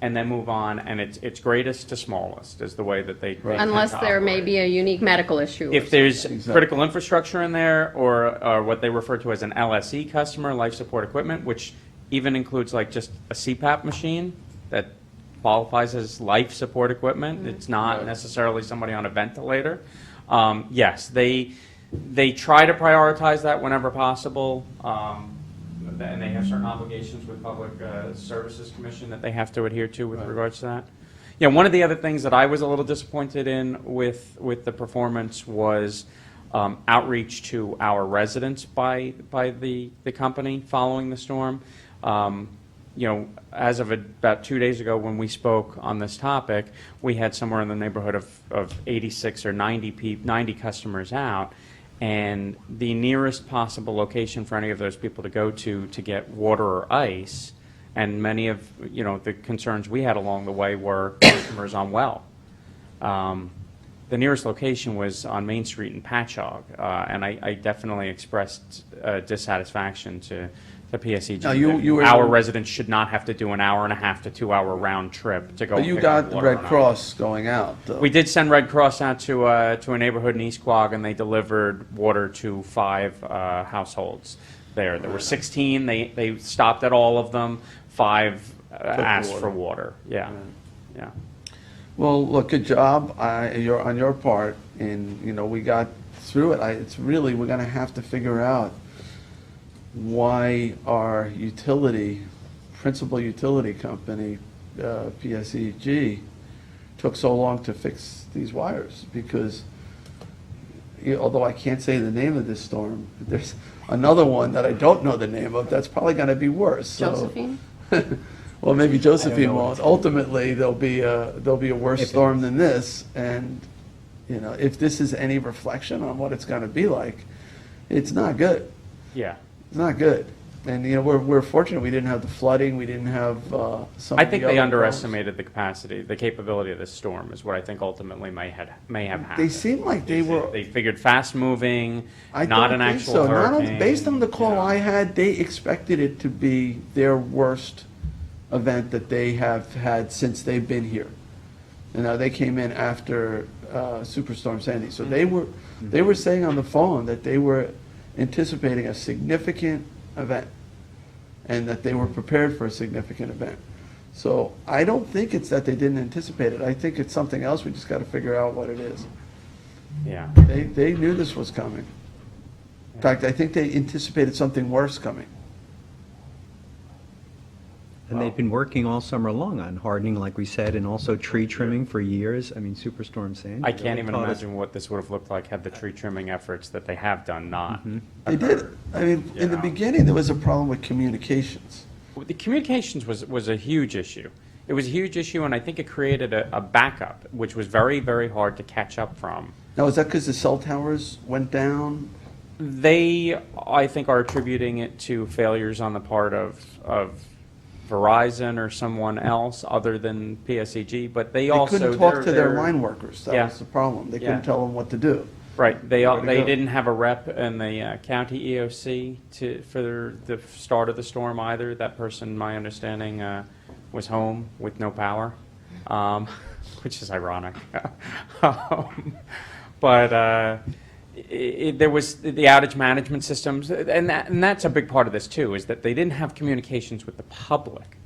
and then move on. And it's greatest to smallest is the way that they tend Unless to there may operate. be a unique medical issue. or If there's Exactly. critical infrastructure in there, or what they refer to as an LSE customer, life support equipment, which even includes like just a CPAP machine that qualifies as life support equipment, it's not necessarily somebody on a ventilator. Yes, they try to prioritize that whenever possible. And they have certain obligations with Public Services Commission that they have to adhere to with regards to that. Yeah, one of the other things that I was a little disappointed in with the performance was outreach to our residents by the company following the storm. As of about 2 days ago when we spoke on this topic, we had somewhere in the neighborhood of 86 or 90 customers out. And the nearest possible location for any of those people to go to get water or ice, and many of the concerns we had along the way were customers on well. The nearest location was on Main Street in Patchogue, and I definitely expressed dissatisfaction to the PSEG. Now, you were- Our residents should not have to do an hour and a half to 2 hour round trip to go. But you pick up got the water Red and ice. Cross going out, though. We did send Red Cross out to a neighborhood in East Quogue, and they delivered water to 5 households there. There were 16. They stopped at all of them. 5 asked for water. Yeah. Well, look, good job on your part, and, we got through it. It's really, we're going to have to figure out why our principal utility company, PSEG, took so long to fix these wires, because although I can't say the name of this storm, there's another one that I don't know the name of that's probably going to be worse. So- Josephine? Well, maybe Josephine won't. Ultimately, there'll be a worse storm than this, and, if this is any reflection on what it's going to be like, it's not good. Yeah. It's not good. And, we're fortunate we didn't have the flooding, we didn't have some of the I think they other underestimated the capacity, the capability of this storm is what I think ultimately may have problems. happened. They seemed like they were, They figured fast moving, I not don't an think actual so. hurricane. Based on the call I had, they expected it to be their worst event that they have had since they've been here. They came in after Superstorm Sandy. So they were saying on the phone that they were anticipating a significant event and that they were prepared for a significant event. So I don't think it's that they didn't anticipate it. I think it's something else. We just got to figure out what it is. Yeah. They knew this was coming. In fact, I think they anticipated something worse coming. And they've been working all summer long on hardening, like we said, and also tree trimming for years. I mean, Superstorm Sandy. I can't really even taught us- imagine what this would have looked like had the tree trimming efforts that they have done not. They did. I mean, in the beginning, there was a problem with communications. The communications was a huge issue. It was a huge issue, and I think it created a backup, which was very, very hard to catch up from. Now, is that because the cell towers went down? They, I think, are attributing it to failures on the part of Verizon or someone else other than PSEG, but they also... They couldn't talk to their they're- line workers. That Yeah. was the problem. They couldn't Yeah. tell them what to do. Right, they Where to go. didn't have a rep in the county EOC for the start of the storm either. That person, my understanding, was home with no power, which is ironic. But there was the outage management systems, and that's a big part of this too, is that they didn't have communications with the public.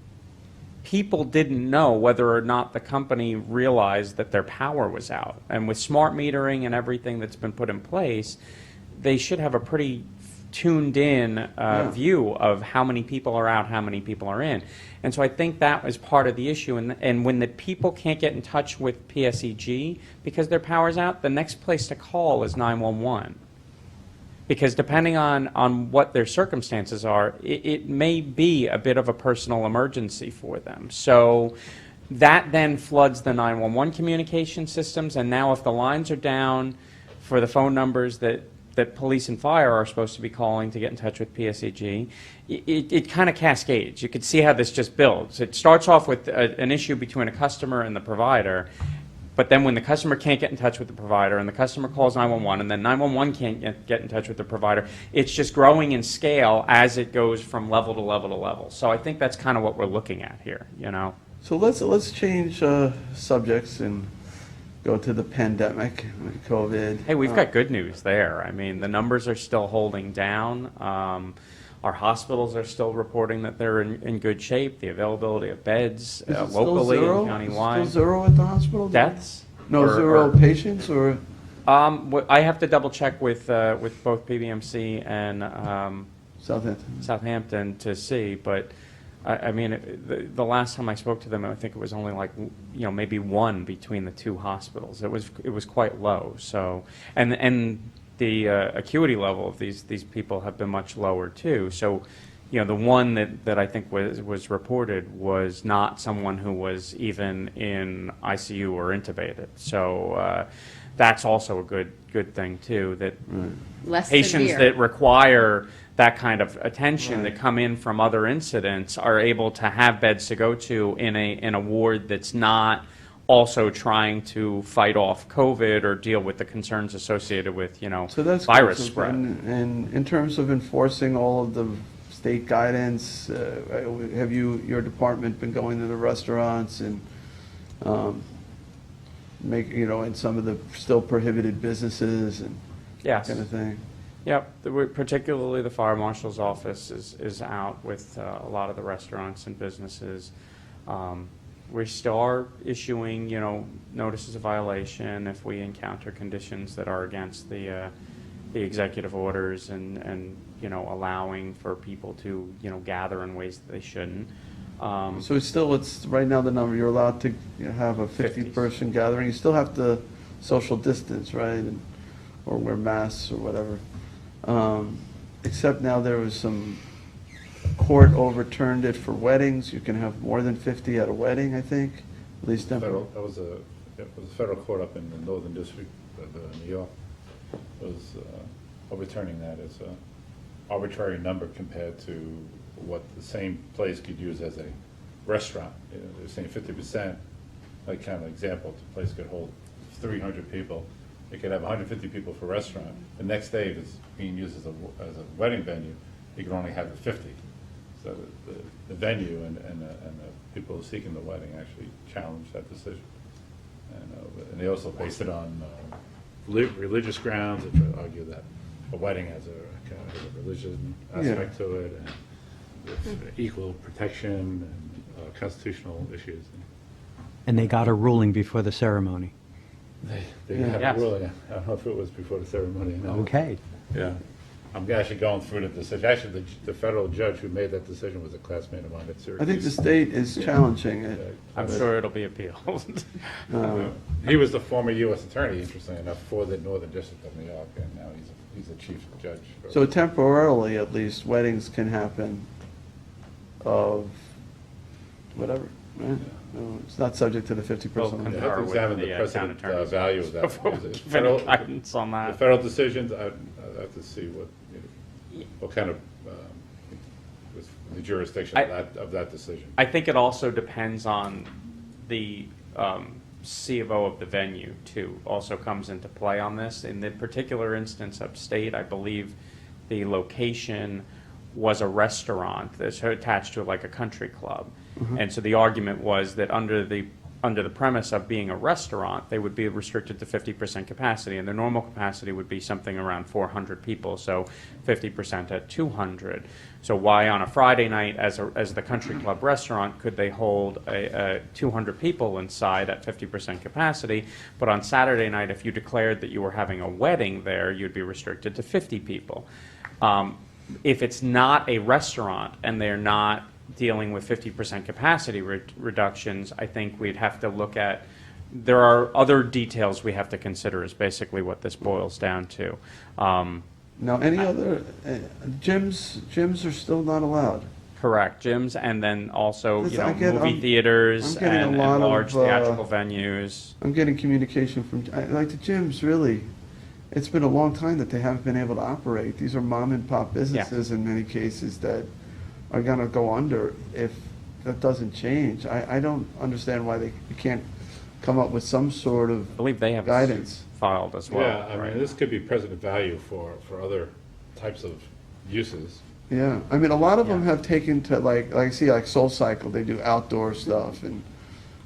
People didn't know whether or not the company realized that their power was out. And with smart metering and everything that's been put in place, they should have a pretty tuned in view of how many people are out, how many people are in. And so I think that was part of the issue. And when the people can't get in touch with PSEG because their power's out, the next place to call is 911. Because depending on what their circumstances are, it may be a bit of a personal emergency for them. So that then floods the 911 communication systems, and now if the lines are down for the phone numbers that police and fire are supposed to be calling to get in touch with PSEG, it kind of cascades. You can see how this just builds. It starts off with an issue between a customer and the provider, but then when the customer can't get in touch with the provider and the customer calls 911 and then 911 can't get in touch with the provider, it's just growing in scale as it goes from level to level to level. So I think that's kind of what we're looking at here, you know. So let's change subjects and go to the pandemic, COVID. Hey, we've got good news there. I mean, the numbers are still holding down. Our hospitals are still reporting that they're in good shape. The availability of beds Is it still locally zero? and Is it countywide. still zero at the hospital? Deaths? No, Or- zero or- patients or I have to double check with both PBMC and Southampton? Southampton to see, but I mean, the last time I spoke to them, I think it was only like, maybe one between the two hospitals. It was quite low. So, and the acuity level of these people have been much lower too. So, the one that I think was reported was not someone who was even in ICU or intubated. So that's also a good thing too, that Less patients severe. that require that kind of attention that come in from other incidents are able to have beds to go to in a ward that's not also trying to fight off COVID or deal with the concerns associated with, So that's virus good. So spread. And in terms of enforcing all of the state guidance, have your department been going to the restaurants and in some of the still prohibited businesses and Yes. kind of thing? Yep, particularly the fire marshal's office is out with a lot of the restaurants and businesses. We still are issuing, notices of violation if we encounter conditions that are against the executive orders and allowing for people to, gather in ways that they shouldn't. So it's right now the number, you're allowed to have a 50-person gathering. You still have to social distance, right? Or wear masks or whatever. Except now there was some court overturned it for weddings. You can have more than 50 at a wedding, I think, at least. That was a federal court up in the Northern District of New York was overturning that as an arbitrary number compared to what the same place could use as a restaurant. They're saying 50%, like kind of example, the place could hold 300 people. It could have 150 people for a restaurant. The next day, if it's being used as a wedding venue, you can only have 50. So the venue and the people seeking the wedding actually challenged that decision. And they also based it on religious grounds, which I argue that a wedding has a kind of a religion aspect to it, and with equal protection and constitutional issues. And they got a ruling before the ceremony. They had Yes. a ruling. I don't know if it was before the ceremony. No. Okay. Yeah. I'm actually going through the decision. Actually, the federal judge who made that decision was a classmate of mine at Syracuse. I think the state is challenging it. I'm sure it'll be appealed. He was the former U.S. attorney, interestingly enough, for the Northern District of New York, and now he's a chief judge. So temporarily, at least, weddings can happen of whatever, right? No, it's not subject to the 50% We'll limit. You have to with examine the, the town precedent attorney's value of that. before we Is it give any federal- guidance on The that. federal decisions, I'd have to see what kind of, was the jurisdiction of that decision. I think it also depends on the C of O of the venue, too, also comes into play on this. In the particular instance of state, I believe the location was a restaurant that's attached to like a country club. And so the argument was that under the premise of being a restaurant, they would be restricted to 50% capacity, and their normal capacity would be something around 400 people, so 50% at 200. So why on a Friday night as the country club restaurant could they hold a 200 people inside at 50% capacity, but on Saturday night, if you declared that you were having a wedding there, you'd be restricted to 50 people. If it's not a restaurant and they're not dealing with 50% capacity reductions, I think we'd have to look at, there are other details we have to consider is basically what this boils down to. Now, any other, gyms are still not allowed. Correct, gyms, and then also, Listen, movie I'm theaters getting a and lot of, large theatrical venues. I'm getting communication from, like the gyms, really, it's been a long time that they haven't been able to operate. These are mom and pop businesses in many cases that are gonna go under if that doesn't change. I don't understand why they can't come up with some sort of I believe they have guidance. filed as well. Yeah, I mean, this could be precedent value for other types of uses. Yeah, I mean, a lot of them have taken to like I see like Soul Cycle, they do outdoor stuff and.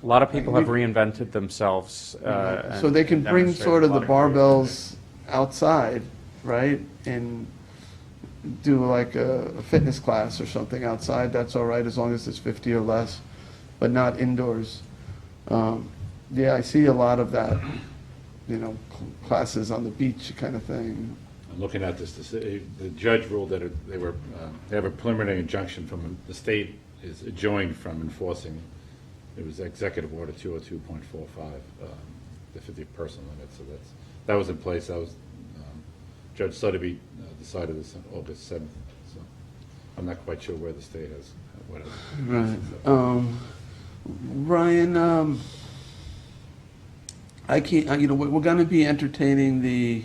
A lot of people have reinvented themselves. So they can and bring sort of the demonstrated a lot of barbells outside, right? And do like a fitness class or something outside, that's all right, as long as it's 50 or less, but not indoors. Yeah, I see a lot of that, classes on the beach kind of thing. I'm looking at this, the judge ruled that they have a preliminary injunction from the state is adjoined from enforcing. It was Executive Order 202.45, the 50-person limit, so that was in place. That was, Judge Sotheby decided this on August 7th, so I'm not quite sure where the state is. Right. Ryan, I can't, we're gonna be entertaining the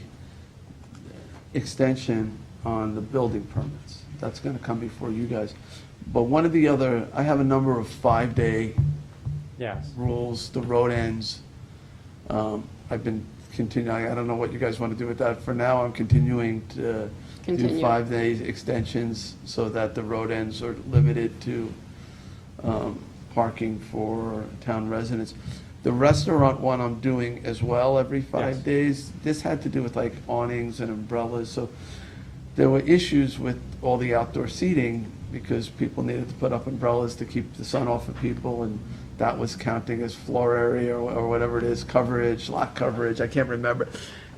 extension on the building permits. That's gonna come before you guys. But one of the other, I have a number of 5-day Yes. rules, the road ends. I've been continuing, I don't know what you guys want to do with that. For now, I'm continuing to do Continue. 5-day extensions so that the road ends are limited to parking for town residents. The restaurant one I'm doing as well every 5 Yes. days. This had to do with like awnings and umbrellas, so there were issues with all the outdoor seating because people needed to put up umbrellas to keep the sun off of people, and that was counting as floor area or whatever it is, coverage, lot coverage, I can't remember.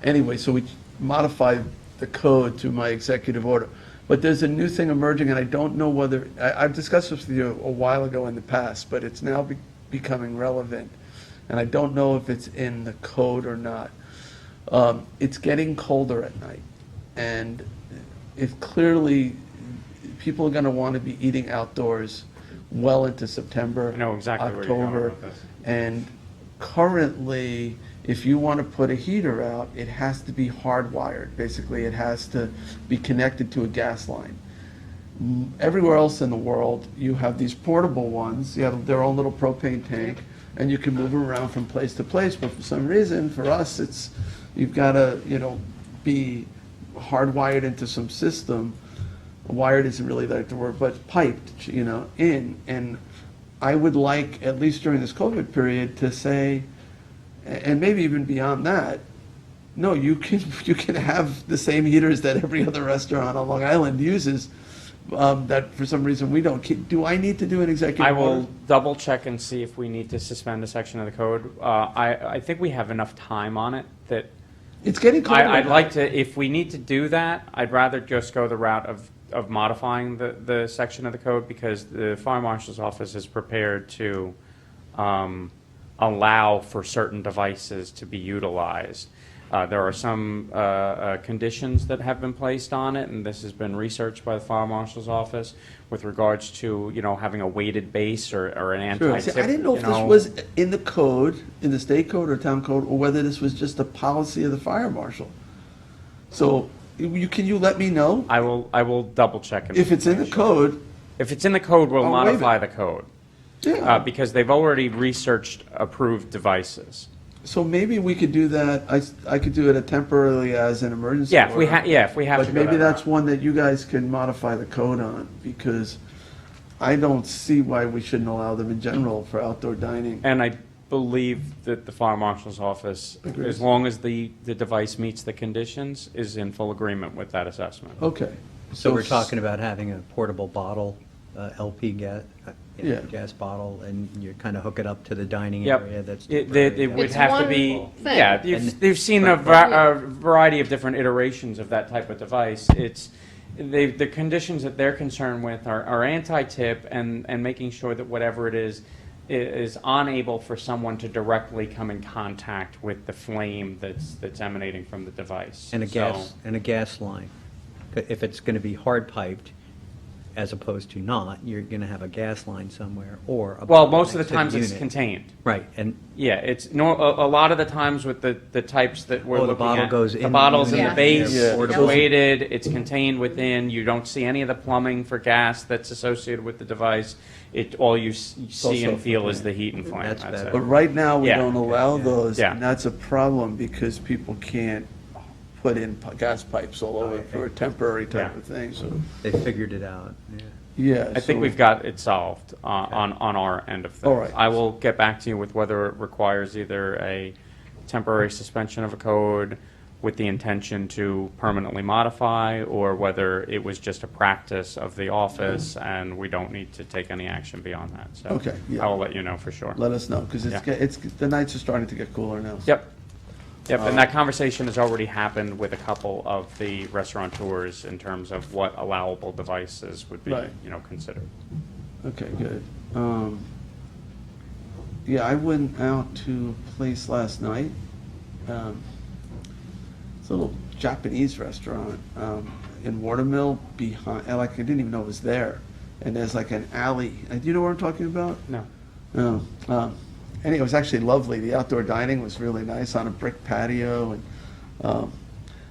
Anyway, so we modified the code to my executive order. But there's a new thing emerging, and I don't know whether, I've discussed this with you a while ago in the past, but it's now becoming relevant. And I don't know if it's in the code or not. It's getting colder at night. And if clearly, people are gonna wanna be eating outdoors well into September, I know exactly where you're going October. with this. And currently, if you want to put a heater out, it has to be hardwired. Basically, it has to be connected to a gas line. Everywhere else in the world, you have these portable ones, you have their own little propane tank, and you can move them around from place to place, but for some reason, for us, it's, you've got to, be hardwired into some system. Wired isn't really the word, but piped, in. And I would like, at least during this COVID period, to say, and maybe even beyond that, no, you can have the same heaters that every other restaurant on Long Island uses, that for some reason we don't. Do I need to do an executive I order? will double check and see if we need to suspend a section of the code. I think we have enough time on it that It's getting colder. I'd now. like to, if we need to do that, I'd rather just go the route of modifying the section of the code, because the fire marshal's office is prepared to allow for certain devices to be utilized. There are some conditions that have been placed on it, and this has been researched by the fire marshal's office with regards to, having a weighted base or an Sure. anti-tip. See, I didn't know if this was in the code, in the state code or town code, or whether this was just a policy of the fire marshal. So, can you let me know? I will double check. If it's in the code, If it's in the code, we'll I'll waive modify it. the code. yeah. Because they've already researched approved devices. So maybe we could do that, I could do it temporarily as an emergency Yeah, if we order. if we have to But go maybe that that's route. one that you guys can modify the code on, because I don't see why we shouldn't allow them in general for outdoor dining. And I believe that the fire marshal's office, Agrees. as long as the device meets the conditions, is in full agreement with that assessment. Okay. So we're talking about having a portable bottle, LP gas, Yeah. gas bottle, and you kind of hook it up to the dining Yep. area that's. It would It's have to one be, thing. yeah, And- you've seen a variety of different iterations of that type of device. The conditions that they're concerned with are anti-tip and making sure that whatever it is unable for someone to directly come in contact with the flame that's emanating from the device. And a So- gas line. If it's going to be hard piped, as opposed to not, you're going to have a gas line somewhere, or. Well, most of the next to times it's unit. contained. Right, and Yeah, it's a lot of the times with the types that we're the looking bottle at. goes The in the bottle's in unit. the base, Yeah. it's Portable. weighted, it's contained within, you don't see any of the plumbing for gas that's associated with the device. All you see and also feel is flame. the heat and flame, That's that's better. it. But right now, we Yeah. don't allow those, Yeah. and that's a problem, because people can't put in gas pipes all over for a temporary type Yeah. of thing, so, they figured it out, yeah. yeah. I think so- we've got it solved on our end of things. All right. I will get back to you with whether it requires either a temporary suspension of a code with the intention to permanently modify, or whether it was just a practice of the office and we don't need to take any action beyond that. So Okay, yeah. I will let you know for sure. Let us know, because Yeah. the nights are starting to get cooler now. Yep. Yep, and that conversation has already happened with a couple of the restaurateurs in terms of what allowable devices would be, Right. considered. Okay, good. Yeah, I went out to a place last night. It's a little Japanese restaurant in Watermill behind, I didn't even know it was there. And there's like an alley. Do you know what I'm talking about? No. No. And it was actually lovely. The outdoor dining was really nice on a brick patio. And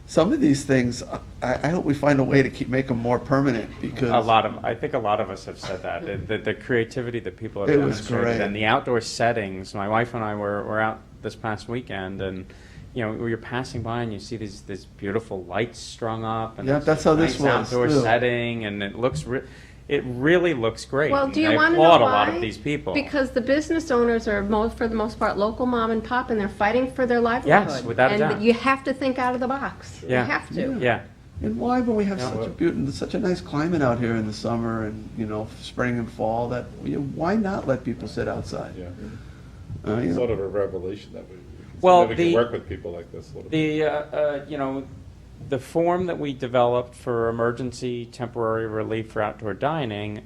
some of these things, I hope we find a way to make them more permanent, because. I think a lot of us have said that, the creativity that people have It was demonstrated, great. and the outdoor settings. My wife and I were out this past weekend, and, you're passing by and you see this beautiful lights strung up, and Yeah, it's that's a how this nice was, outdoor too. setting, and it really looks great. Well, do you I want to know applaud why? a lot of these people. Because the business owners are, for the most part, local mom and pop, and they're fighting for their livelihood. Yes, without a doubt. And you have to think out of the box. You Yeah. have to. Yeah. And why, when we have Yeah. such a nice climate out here in the summer and, spring and fall, why not let people sit outside? Yeah. Sort of a revelation that we Well, can work with people like this a little bit. The form that we developed for emergency temporary relief for outdoor dining,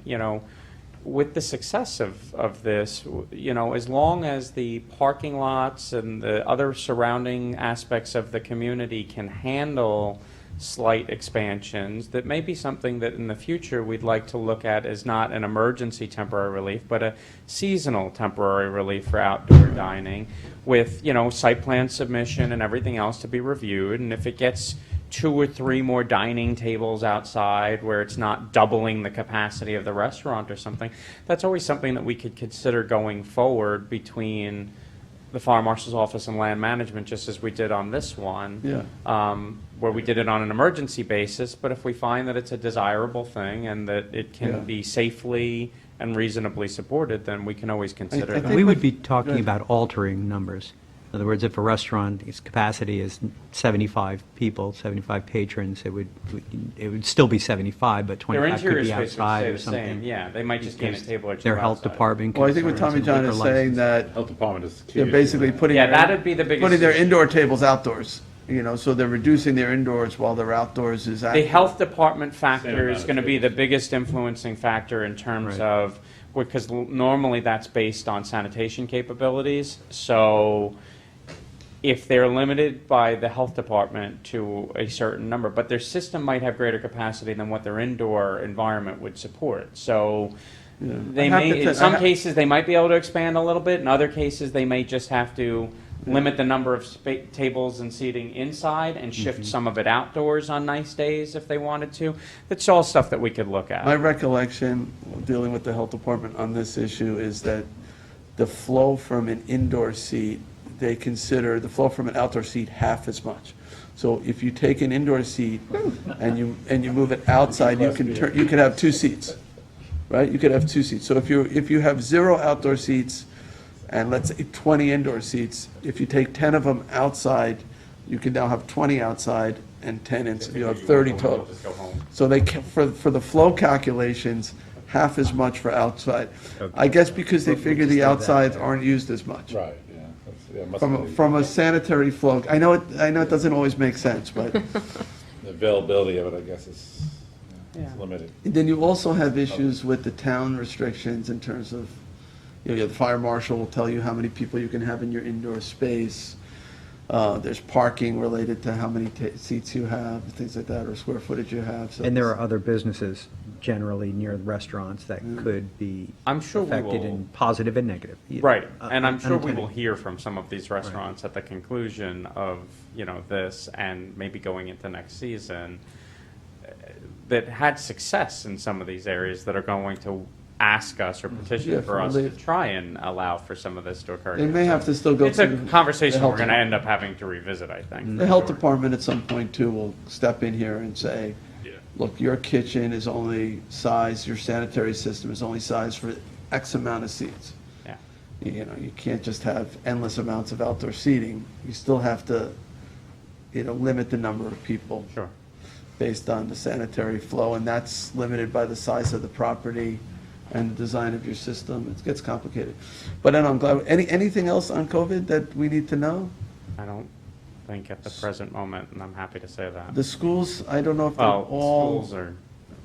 with the success of this, as long as the parking lots and the other surrounding aspects of the community can handle slight expansions, that may be something that in the future we'd like to look at as not an emergency temporary relief, but a seasonal temporary relief for outdoor dining with, site plan submission and everything else to be reviewed. And if it gets 2 or 3 more dining tables outside where it's not doubling the capacity of the restaurant or something, that's always something that we could consider going forward between the fire marshal's office and land management, just as we did on this one. Yeah. Where we did it on an emergency basis, but if we find that it's a desirable thing and that it can Yeah. be safely and reasonably supported, then we can always consider I that. think We would with- be talking Good. about altering numbers. In other words, if a restaurant's capacity is 75 people, 75 patrons, it would still be 75, but Their 25 could interior be space would outside stay or the something. same, yeah, they might just gain a table or two Their health outside. department. Well, I think what concerns Tommy and John liquor is saying license. that Health department is the key they're issue. basically putting Yeah, their, that'd be the biggest putting their issue. indoor tables outdoors, so they're reducing their indoors while their outdoors is The active. health department Same factor amount is of going to be the tables. biggest influencing factor in terms Right. of, because normally that's based on sanitation capabilities. So if they're limited by the health department to a certain number, but their system might have greater capacity than what their indoor environment would support. So they I have may, to in tell- some I ha- cases, they might be able to expand a little bit. In other cases, they may just have to limit the number of tables and seating inside and shift some of it outdoors on nice days if they wanted to. That's all stuff that we could look at. My recollection, dealing with the health department on this issue, is that the flow from an indoor seat, they consider the flow from an outdoor seat half as much. So if you take an indoor seat and you move it outside, you could have two seats, right? You could have two seats. So if you have 0 outdoor seats and let's say 20 indoor seats, if you take 10 of them outside, you can now have 20 outside and 10 inside. You have 30 total. Just go home. So for the flow calculations, half as much for outside. I guess because they figure the outsides aren't used as much. Right, yeah. That's- yeah, must be- From a sanitary flow, I know it doesn't always make sense, but The availability of it, I guess, is Yeah. limited. then you also have issues with the town restrictions in terms of, the fire marshal will tell you how many people you can have in your indoor space. There's parking related to how many seats you have, things like that, or square footage you have. So And there are other businesses generally near the restaurants that could be I'm sure we affected will- in positive and negative. Right, and I'm sure we unintended. will hear from some of these restaurants at the conclusion of, this and maybe going into next season that had success in some of these areas that are going to ask us or Yeah, petition for us they- to try and allow for some of this to occur. They may have to still go It's a through conversation the we're going to health- end up having to revisit, I think. The health department at some point too will step in here and say, Yeah. look, your kitchen is only sized, your sanitary system is only sized for X amount of seats. Yeah. You can't just have endless amounts of outdoor seating. You still have to, limit the number of people Sure. based on the sanitary flow, and that's limited by the size of the property and the design of your system. It gets complicated. But then I'm glad, anything else on COVID that we need to know? I don't think at the present moment, and I'm happy to say that. The schools, I don't know if they're Well, all, schools are,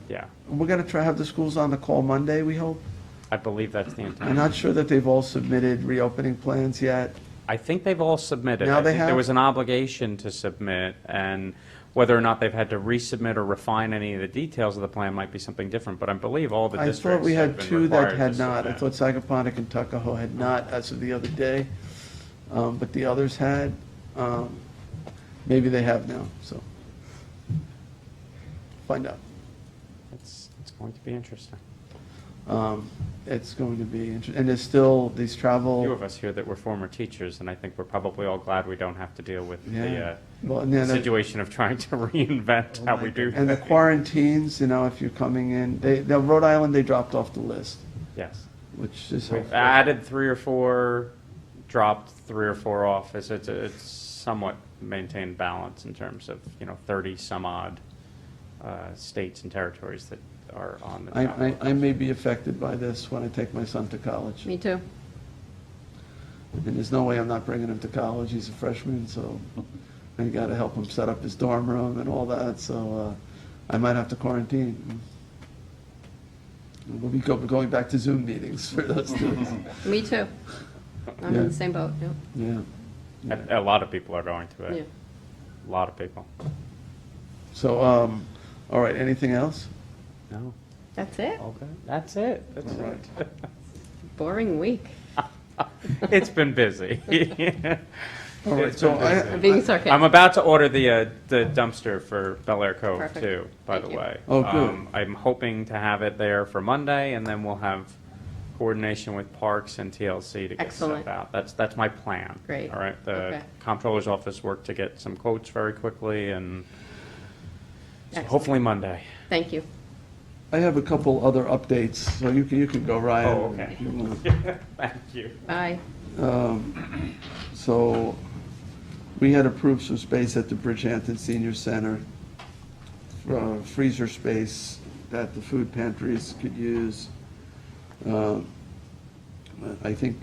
yeah, we're gonna try to have the schools on the call Monday, we hope. I believe that's the I'm intent. not sure that they've all submitted reopening plans yet. I think they've all submitted. Now I they think there have? was an obligation to submit, and whether or not they've had to resubmit or refine any of the details of the plan might be something different, but I believe all the I districts thought we have had been 2 that required had to not. I submit. thought Sagaponic and Tuckahoe had not as of the other day, but the others had. Maybe they have now, so. Find out. It's going to be interesting. It's going to be interesting, and there's still these A few travel, of us here that were former teachers, and I think we're probably all glad we don't have to deal with Yeah. the well, and then, situation of trying to reinvent how we do and the things. quarantines, if you're coming in, now Rhode Island, they dropped off the list, Yes. which is We've helpful. added 3 or 4, dropped 3 or 4 off. It's somewhat maintained balance in terms of, 30 some odd states and territories that are on the travel. I may be affected by this when I take my son to college. Me too. And there's no way I'm not bringing him to college. He's a freshman, so I got to help him set up his dorm room and all that. So I might have to quarantine. We'll be going back to Zoom meetings for those students. Me too. I'm Yeah. in the same boat, yeah. Yeah. A lot of people are going to Yeah. it. A lot of people. So, all right. Anything else? No. That's it. Okay. That's it. That's All it. Boring week. It's been busy. All right. It's So been busy. I'm being I'm sarcastic. about to order the dumpster for Bel Air Cove Perfect. too, by Thank the you. way. Oh, good. I'm hoping to have it there for Monday, and then we'll have coordination with Parks and TLC to get Excellent. stuff out. That's my plan. Great. All right. The Okay. comptroller's office worked to get some quotes very quickly, and so Excellent. hopefully Monday. Thank you. I have a couple other updates, so you can go, Ryan. Oh, okay. You wanna- Thank you. Bye. So we had approved some space at the Bridgehampton Senior Center, freezer space that the food pantries could use. I think,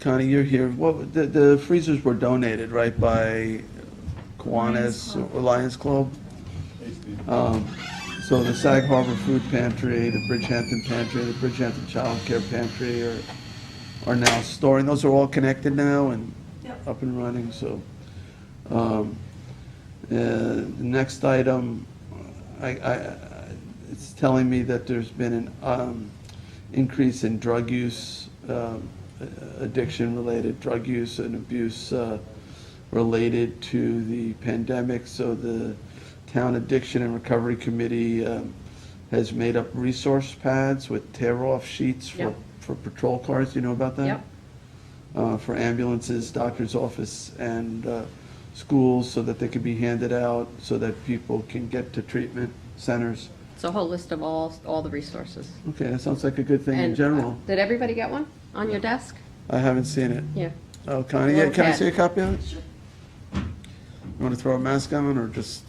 Connie, you're here. What, the freezers were donated, right, by Kiwanis or Lions Club? So the Sag Harbor Food Pantry, the Bridgehampton Pantry, the Bridgehampton Child Care Pantry are now storing. Those are all connected now and up and running, so. The next item, it's telling me that there's been an increase in drug use, addiction-related drug use and abuse related to the pandemic. So the Town Addiction and Recovery Committee has made up resource pads with tear-off sheets Yep. for patrol cars. Do you know about that? Yep. For ambulances, doctor's office, and schools, so that they can be handed out, so that people can get to treatment centers. It's a whole list of all the resources. Okay, that sounds like a good thing in And, general. did everybody get one on your desk? I haven't seen it. Yeah. Oh, Connie, Little can I pad. see a copy of it? You want to throw a mask on, or just,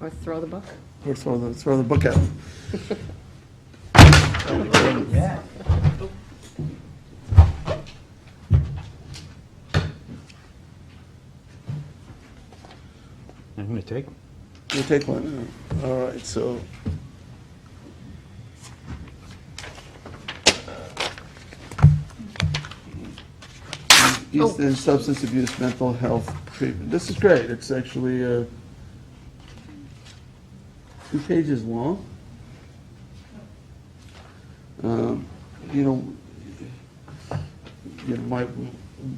Or throw the book? or throw the book out? I'm going to take. You take one? All right, so. Easton Substance Abuse Mental Health Treatment. This is great. It's actually 2 pages long.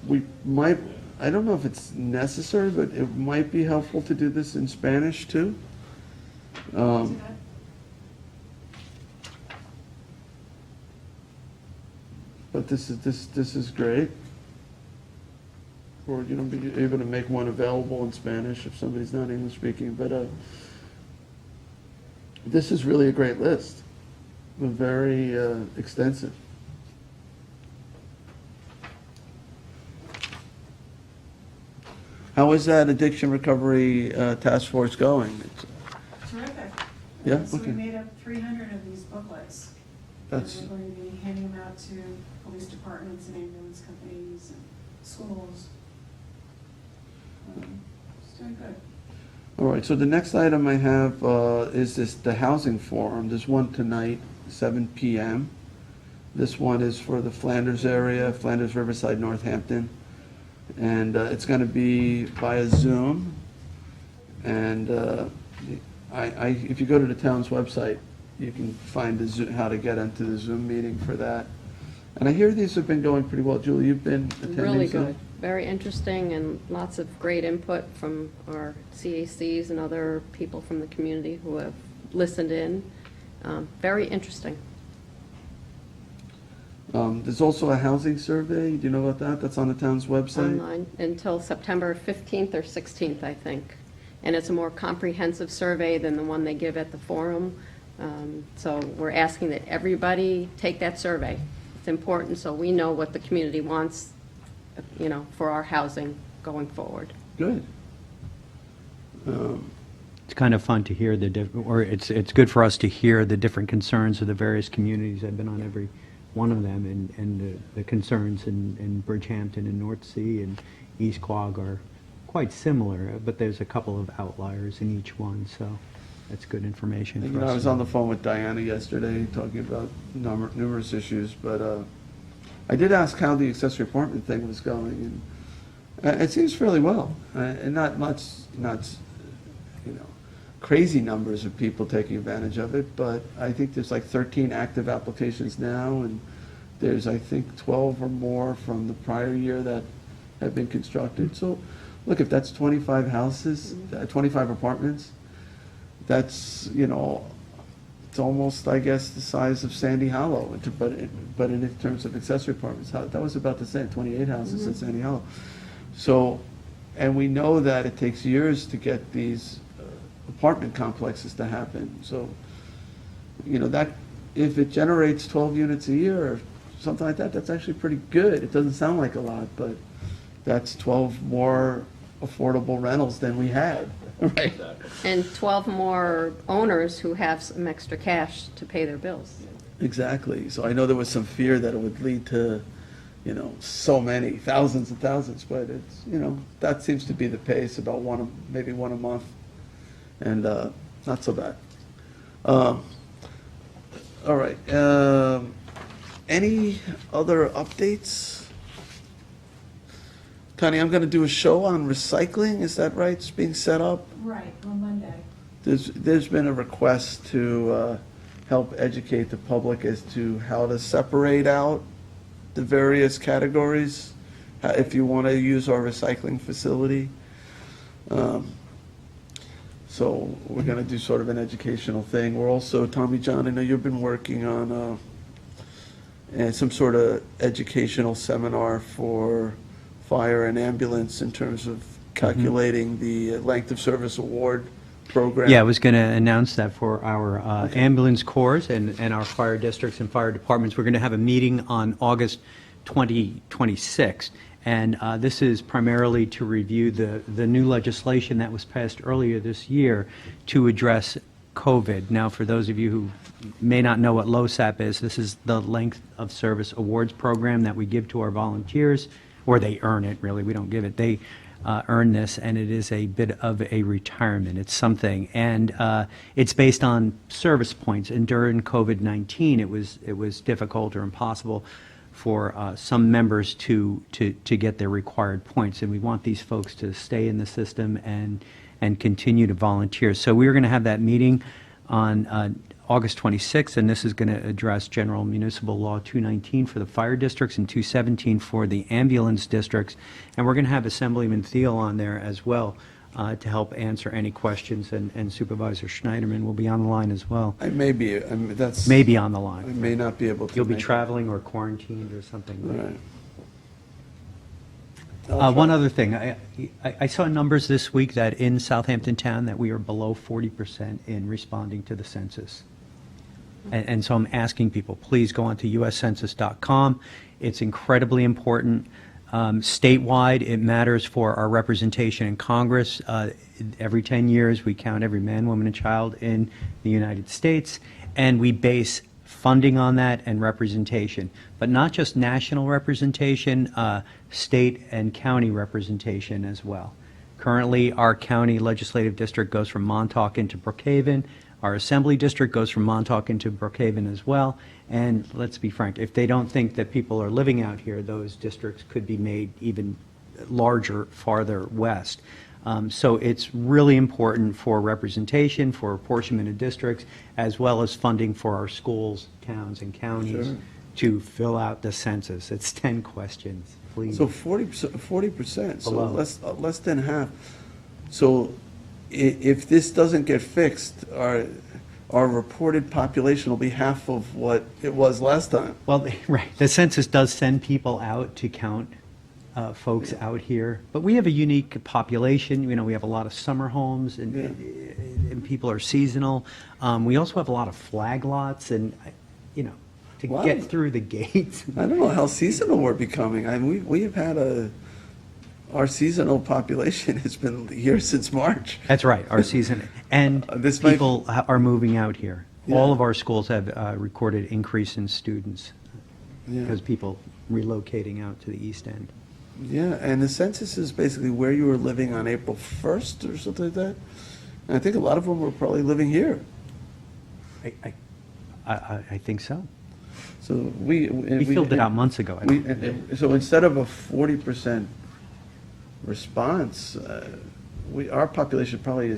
We might, I don't know if it's necessary, but it might be helpful to do this in Spanish too. But this is great. Or, be able to make one available in Spanish if somebody's not English speaking, but this is really a great list. Very extensive. How is that addiction recovery task force going? Terrific. Yeah, So we okay. made up 300 of these booklets. That's, And we're going to be handing them out to police departments and ambulance companies and schools. It's doing good. all right, so the next item I have is the housing forum. There's one tonight, 7 PM. This one is for the Flanders area, Flanders, Riverside, Northampton. And it's going to be via Zoom. And if you go to the town's website, you can find how to get into the Zoom meeting for that. And I hear these have been going pretty well. Julie, you've been attending Really some? good. Very interesting and lots of great input from our CACs and other people from the community who have listened in. Very interesting. There's also a housing survey. Do you know about that? That's on the town's website? Online until September 15th or 16th, I think. And it's a more comprehensive survey than the one they give at the forum. So we're asking that everybody take that survey. It's important so we know what the community wants, for our housing going forward. Good. It's kind of fun to hear it's good for us to hear the different concerns of the various communities. I've been on every one of them, and the concerns in Bridgehampton and North Sea and East Quogue are quite similar, but there's a couple of outliers in each one, so that's good information for us. I was on the phone with Diana yesterday talking about numerous issues, but I did ask how the accessory apartment thing was going, and it seems fairly well. And not crazy numbers of people taking advantage of it, but I think there's like 13 active applications now, and there's, I think, 12 or more from the prior year that have been constructed. So, look, if that's 25 houses, 25 apartments, that's, it's almost, I guess, the size of Sandy Hollow, but in terms of accessory apartments, that was about the same, 28 houses in Sandy Hollow. So, and we know that it takes years to get these apartment complexes to happen. So, that if it generates 12 units a year or something like that, that's actually pretty good. It doesn't sound like a lot, but that's 12 more affordable rentals than we had, right? And 12 more owners who have some extra cash to pay their bills. Exactly. So I know there was some fear that it would lead to, so many, thousands and thousands, but it's, that seems to be the pace, about maybe one a month, and not so bad. All right. Any other updates? Connie, I'm going to do a show on recycling. Is that right? It's being set up. Right, on Monday. There's been a request to help educate the public as to how to separate out the various categories, if you want to use our recycling facility. So we're going to do sort of an educational thing. We're also, Tommy John, I know you've been working on some sort of educational seminar for fire and ambulance in terms of calculating the length of service award program. Yeah, I was going to announce that for our ambulance corps and our fire districts and fire departments. We're going to have a meeting on August 26th. And this is primarily to review the new legislation that was passed earlier this year to address COVID. Now, for those of you who may not know what LOSAP is, this is the Length of Service Awards program that we give to our volunteers, or they earn it, really. We don't give it. They earn this, and it is a bit of a retirement. It's something. And it's based on service points. And during COVID-19, it was difficult or impossible for some members to get their required points. And we want these folks to stay in the system and continue to volunteer. So we're going to have that meeting on August 26th, and this is going to address General Municipal Law 219 for the fire districts and 217 for the ambulance districts. And we're going to have Assemblyman Thiel on there as well to help answer any questions, and Supervisor Schneiderman will be on the line as well. I may be, that's. May be on the line. I may not be able to. You'll be make it. traveling or quarantined or something. Right. One other thing, I saw numbers this week that in Southampton Town that we are below 40% in responding to the census. And so I'm asking people, please go on to uscensus.com. It's incredibly important. Statewide, it matters for our representation in Congress. Every 10 years, we count every man, woman, and child in the United States, and we base funding on that and representation, but not just national representation, state and county representation as well. Currently, our county legislative district goes from Montauk into Brookhaven. Our assembly district goes from Montauk into Brookhaven as well. And let's be frank, if they don't think that people are living out here, those districts could be made even larger farther west. So it's really important for representation, for apportionment of districts, as well as funding for our schools, towns, and counties to fill out the census. It's 10 questions, please. So 40%, so Below. less than half. So if this doesn't get fixed, our reported population will be half of what it was last time. Well, right, the census does send people out to count folks out here, but we have a unique population. We have a lot of summer homes, and people are seasonal. We also have a lot of flag lots, and to Wow. get through the gates. I don't know how seasonal we're becoming. I mean, we have had our seasonal population has been here since March. That's right, our season, and This might- people are moving out here. Yeah. All of our schools have recorded increase in students Yeah. because people relocating out to the east end. Yeah, and the census is basically where you were living on April 1st or something like that. And I think a lot of them were probably living here. I think so. So we filled it out months ago. I don't- So instead of a 40% response, our population probably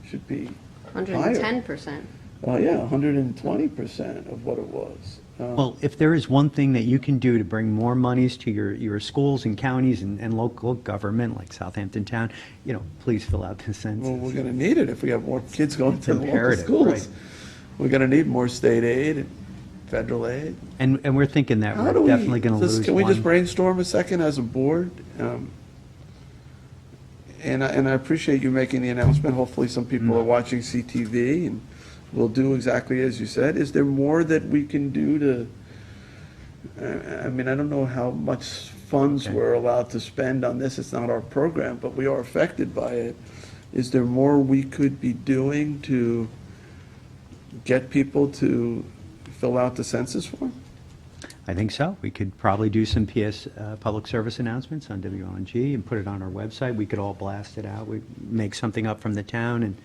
should be higher. 110%. Well, yeah, 120% of what it was. Well, if there is one thing that you can do to bring more monies to your schools and counties and local government, like Southampton Town, please fill out the census. Well, we're going to need it if we have more kids going to the local imperative, schools. right. We're going to need more state aid and federal aid. And we're thinking that How we're do we- definitely going to lose Can we just one. brainstorm a second as a board? And I appreciate you making the announcement. Hopefully, some people are watching CTV, and we'll do exactly as you said. Is there more that we can do I mean, I don't know how much funds Okay. we're allowed to spend on this. It's not our program, but we are affected by it. Is there more we could be doing to get people to fill out the census form? I think so. We could probably do some public service announcements on WLNG and put it on our website. We could all blast it out. We make something up from the town and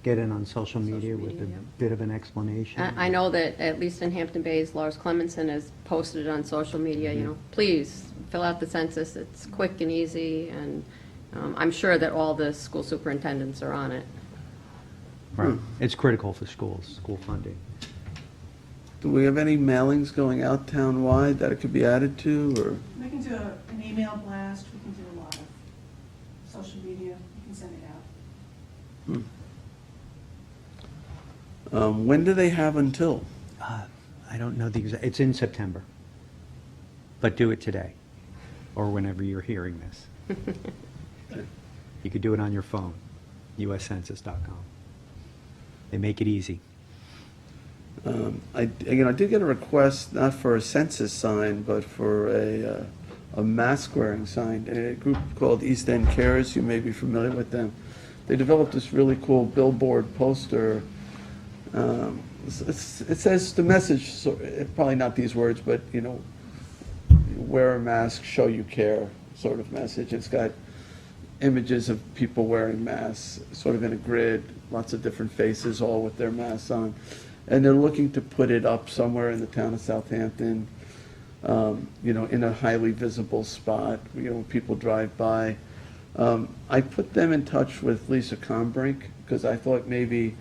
get it on social media with a media, yeah. bit of an explanation. I know that at least in Hampton Bays, Lars Clemenson has posted it on social media, you know, please fill out the census. It's quick and easy, and I'm sure that all the school superintendents are on it. Right. It's critical for schools, school funding. Do we have any mailings going out town-wide that it could be added to, or? We can do an email blast, we can do a lot of social media, we can send it out. When do they have until? I don't know the exact, it's in September. But do it today, or whenever you're hearing this. You could do it on your phone, uscensus.com. They make it easy. I did get a request, not for a census sign, but for a mask-wearing sign. A group called East End Cares, you may be familiar with them. They developed this really cool billboard poster. It says the message, probably not these words, but, you know, wear a mask, show you care, sort of message. It's got images of people wearing masks, sort of in a grid, lots of different faces, all with their masks on. And they're looking to put it up somewhere in the town of Southampton, you know, in a highly visible spot, you know, when people drive by. I put them in touch with Lisa Combrink, because I thought maybe,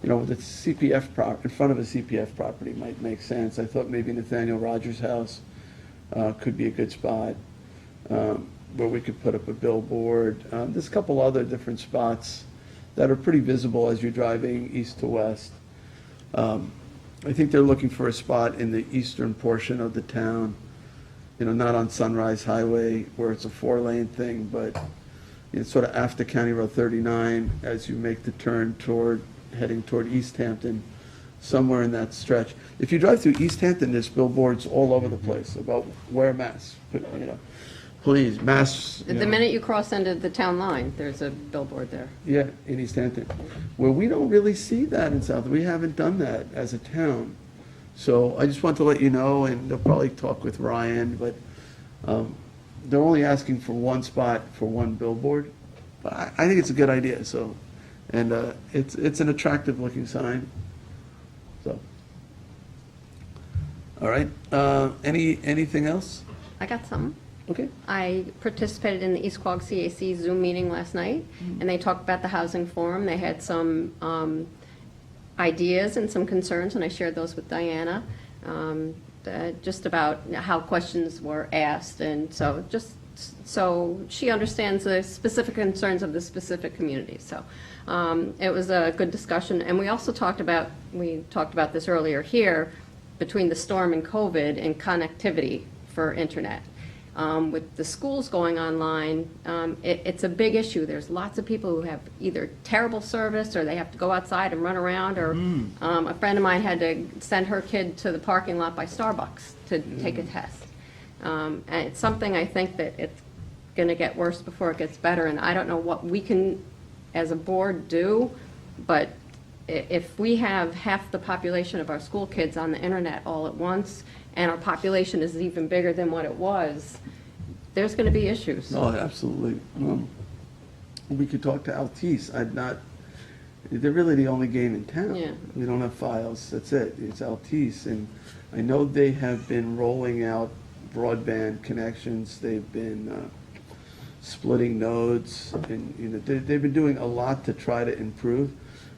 you know, the CPF in front of a CPF property might make sense. I thought maybe Nathaniel Rogers' house could be a good spot where we could put up a billboard. There's a couple other different spots that are pretty visible as you're driving east to west. I think they're looking for a spot in the eastern portion of the town, you know, not on Sunrise Highway where it's a 4-lane thing, but you know, sort of after County Road 39 as you make the turn heading toward East Hampton, somewhere in that stretch. If you drive through East Hampton, there's billboards all over the place about wear masks, you know, please, masks. you The know. minute you cross into the town line, there's a billboard there. Yeah, in East Hampton. Well, we don't really see that in South, we haven't done that as a town. So I just want to let you know, and they'll probably talk with Ryan, but they're only asking for one spot for one billboard. But I think it's a good idea, so, and it's an attractive looking sign, so. All right, anything else? I got something. Okay. I participated in the East Quogue CAC Zoom meeting last night, and they talked about the housing forum. They had some ideas and some concerns, and I shared those with Diana, just about how questions were asked, and so she understands the specific concerns of the specific communities. So it was a good discussion, and we also talked about this earlier here, between the storm and COVID and connectivity for internet. With the schools going online, it's a big issue. There's lots of people who have either terrible service or they have to go outside and run around, or a friend of mine had to send her kid to the parking lot by Starbucks to take a test. And it's something I think that it's going to get worse before it gets better, and I don't know what we can, as a board, do, but if we have half the population of our school kids on the internet all at once, and our population is even bigger than what it was, there's going to be issues. Oh, absolutely. We could talk to Altice. They're really the only game in town. Yeah. We don't have Files, that's it. It's Altice, and I know they have been rolling out broadband connections. They've been splitting nodes, and you know they've been doing a lot to try to improve.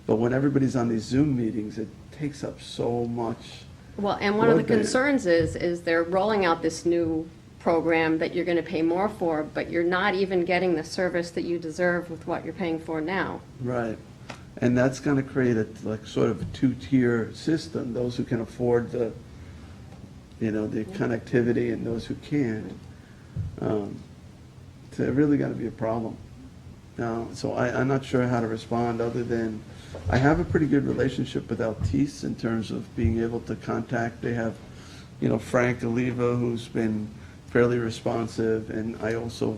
But when everybody's on these Zoom meetings, it takes up so much. Well, and one of the broadband. concerns is they're rolling out this new program that you're going to pay more for, but you're not even getting the service that you deserve with what you're paying for now. Right. And that's going to create sort of a two-tier system, those who can afford the connectivity and those who can't. So it really got to be a problem. So I'm not sure how to respond other than I have a pretty good relationship with Altice in terms of being able to contact. They have Frank Oliva, who's been fairly responsive, and I also,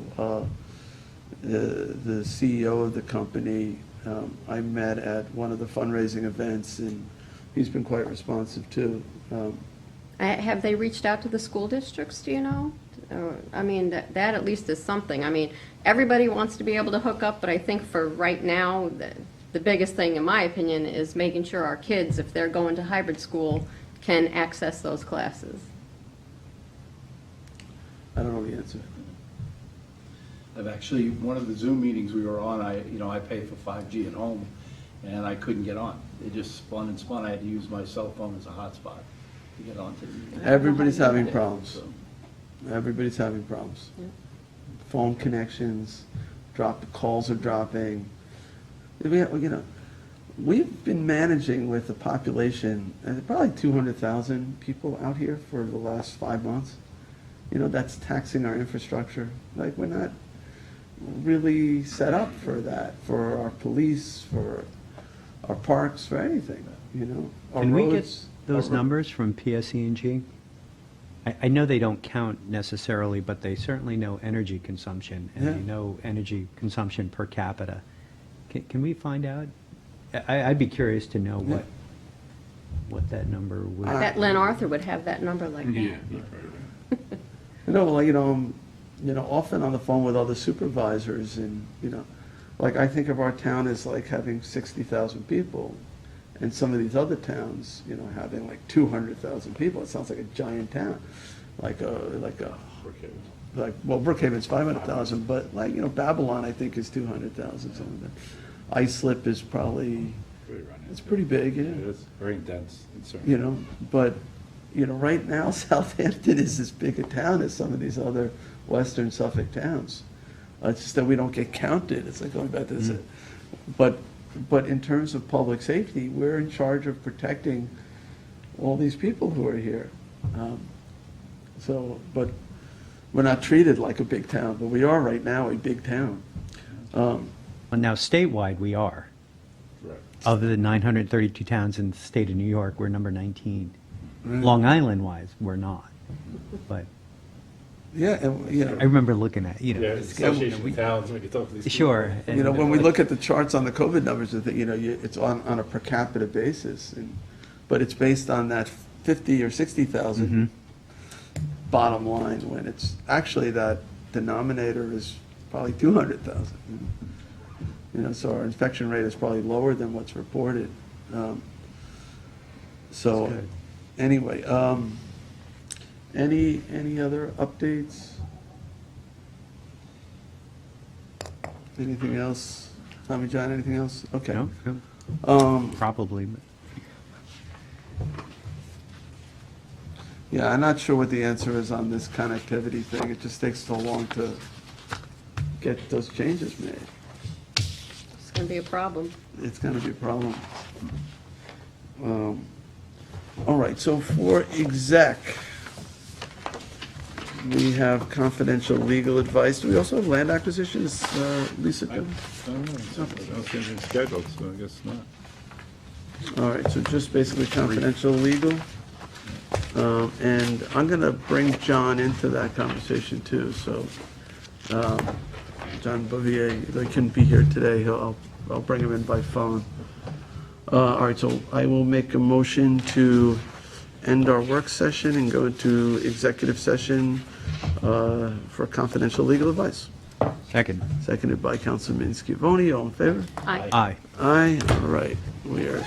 the CEO of the company, I met at one of the fundraising events, and he's been quite responsive too. Have they reached out to the school districts, do you know? I mean, that at least is something. I mean, everybody wants to be able to hook up, but I think for right now, the biggest thing, in my opinion, is making sure our kids, if they're going to hybrid school, can access those classes. I don't know the answer. I've actually, one of the Zoom meetings we were on, I paid for 5G at home, and I couldn't get on. It just spun and spun. I had to use my cell phone as a hotspot to get onto the meeting. Everybody's having problems. So, Everybody's having problems. Yeah. Phone connections, calls are dropping. We've been managing with a population, probably 200,000 people out here for the last 5 months. That's taxing our infrastructure. Like, we're not really set up for that, for our police, for our parks, for anything, Our Can we get roads, those our- numbers from PSE&G? I know they don't count necessarily, but they certainly know energy consumption, and Yeah. they know energy consumption per capita. Can we find out? I'd be curious to know Yeah. what that number would. I bet Lynn Arthur would have that number like that. Yeah. Often on the phone with other supervisors, and, like, I think of our town as like having 60,000 people, and some of these other towns, having like 200,000 people. It sounds like a giant town, Brookhaven's 500,000, but Babylon, I think, is 200,000, something like that. Islip is probably, it's pretty big, yeah. It is very dense in certain. But, right now, Southampton is as big a town as some of these other western Suffolk towns. It's just that we don't get counted. It's like going back to this. But in terms of public safety, we're in charge of protecting all these people who are here. But we're not treated like a big town, but we are right now a big town. Well, now, statewide, we are. Right. Of the 932 towns in the state of New York, we're number 19. Long Island-wise, we're not. But Yeah, and, I remember looking at, Yeah, Association of Towns, we could talk to these people. Sure. and- when we look at the charts on the COVID numbers, it's on a per capita basis, but it's based on that 50 or 60,000 bottom line, when it's actually that denominator is probably 200,000. So our infection rate is probably lower than what's reported. So, anyway, any other updates? Anything else? Tommy John, anything else? Okay. No, probably. But Yeah, I'm not sure what the answer is on this connectivity thing. It just takes so long to get those changes made. It's going to be a problem. It's going to be a problem. All right, so for exec, we have confidential legal advice. Do we also have land acquisitions, Lisa? I don't know, I don't see anything scheduled, so I guess not. All right, so just basically confidential legal. And I'm going to bring John into that conversation too, so John Bouvier, he couldn't be here today, I'll bring him in by phone. All right, so I will make a motion to end our work session and go into executive session for confidential legal advice. Second. Seconded by Councilman Scavone, all in favor? Aye. Aye. Aye, all right, we are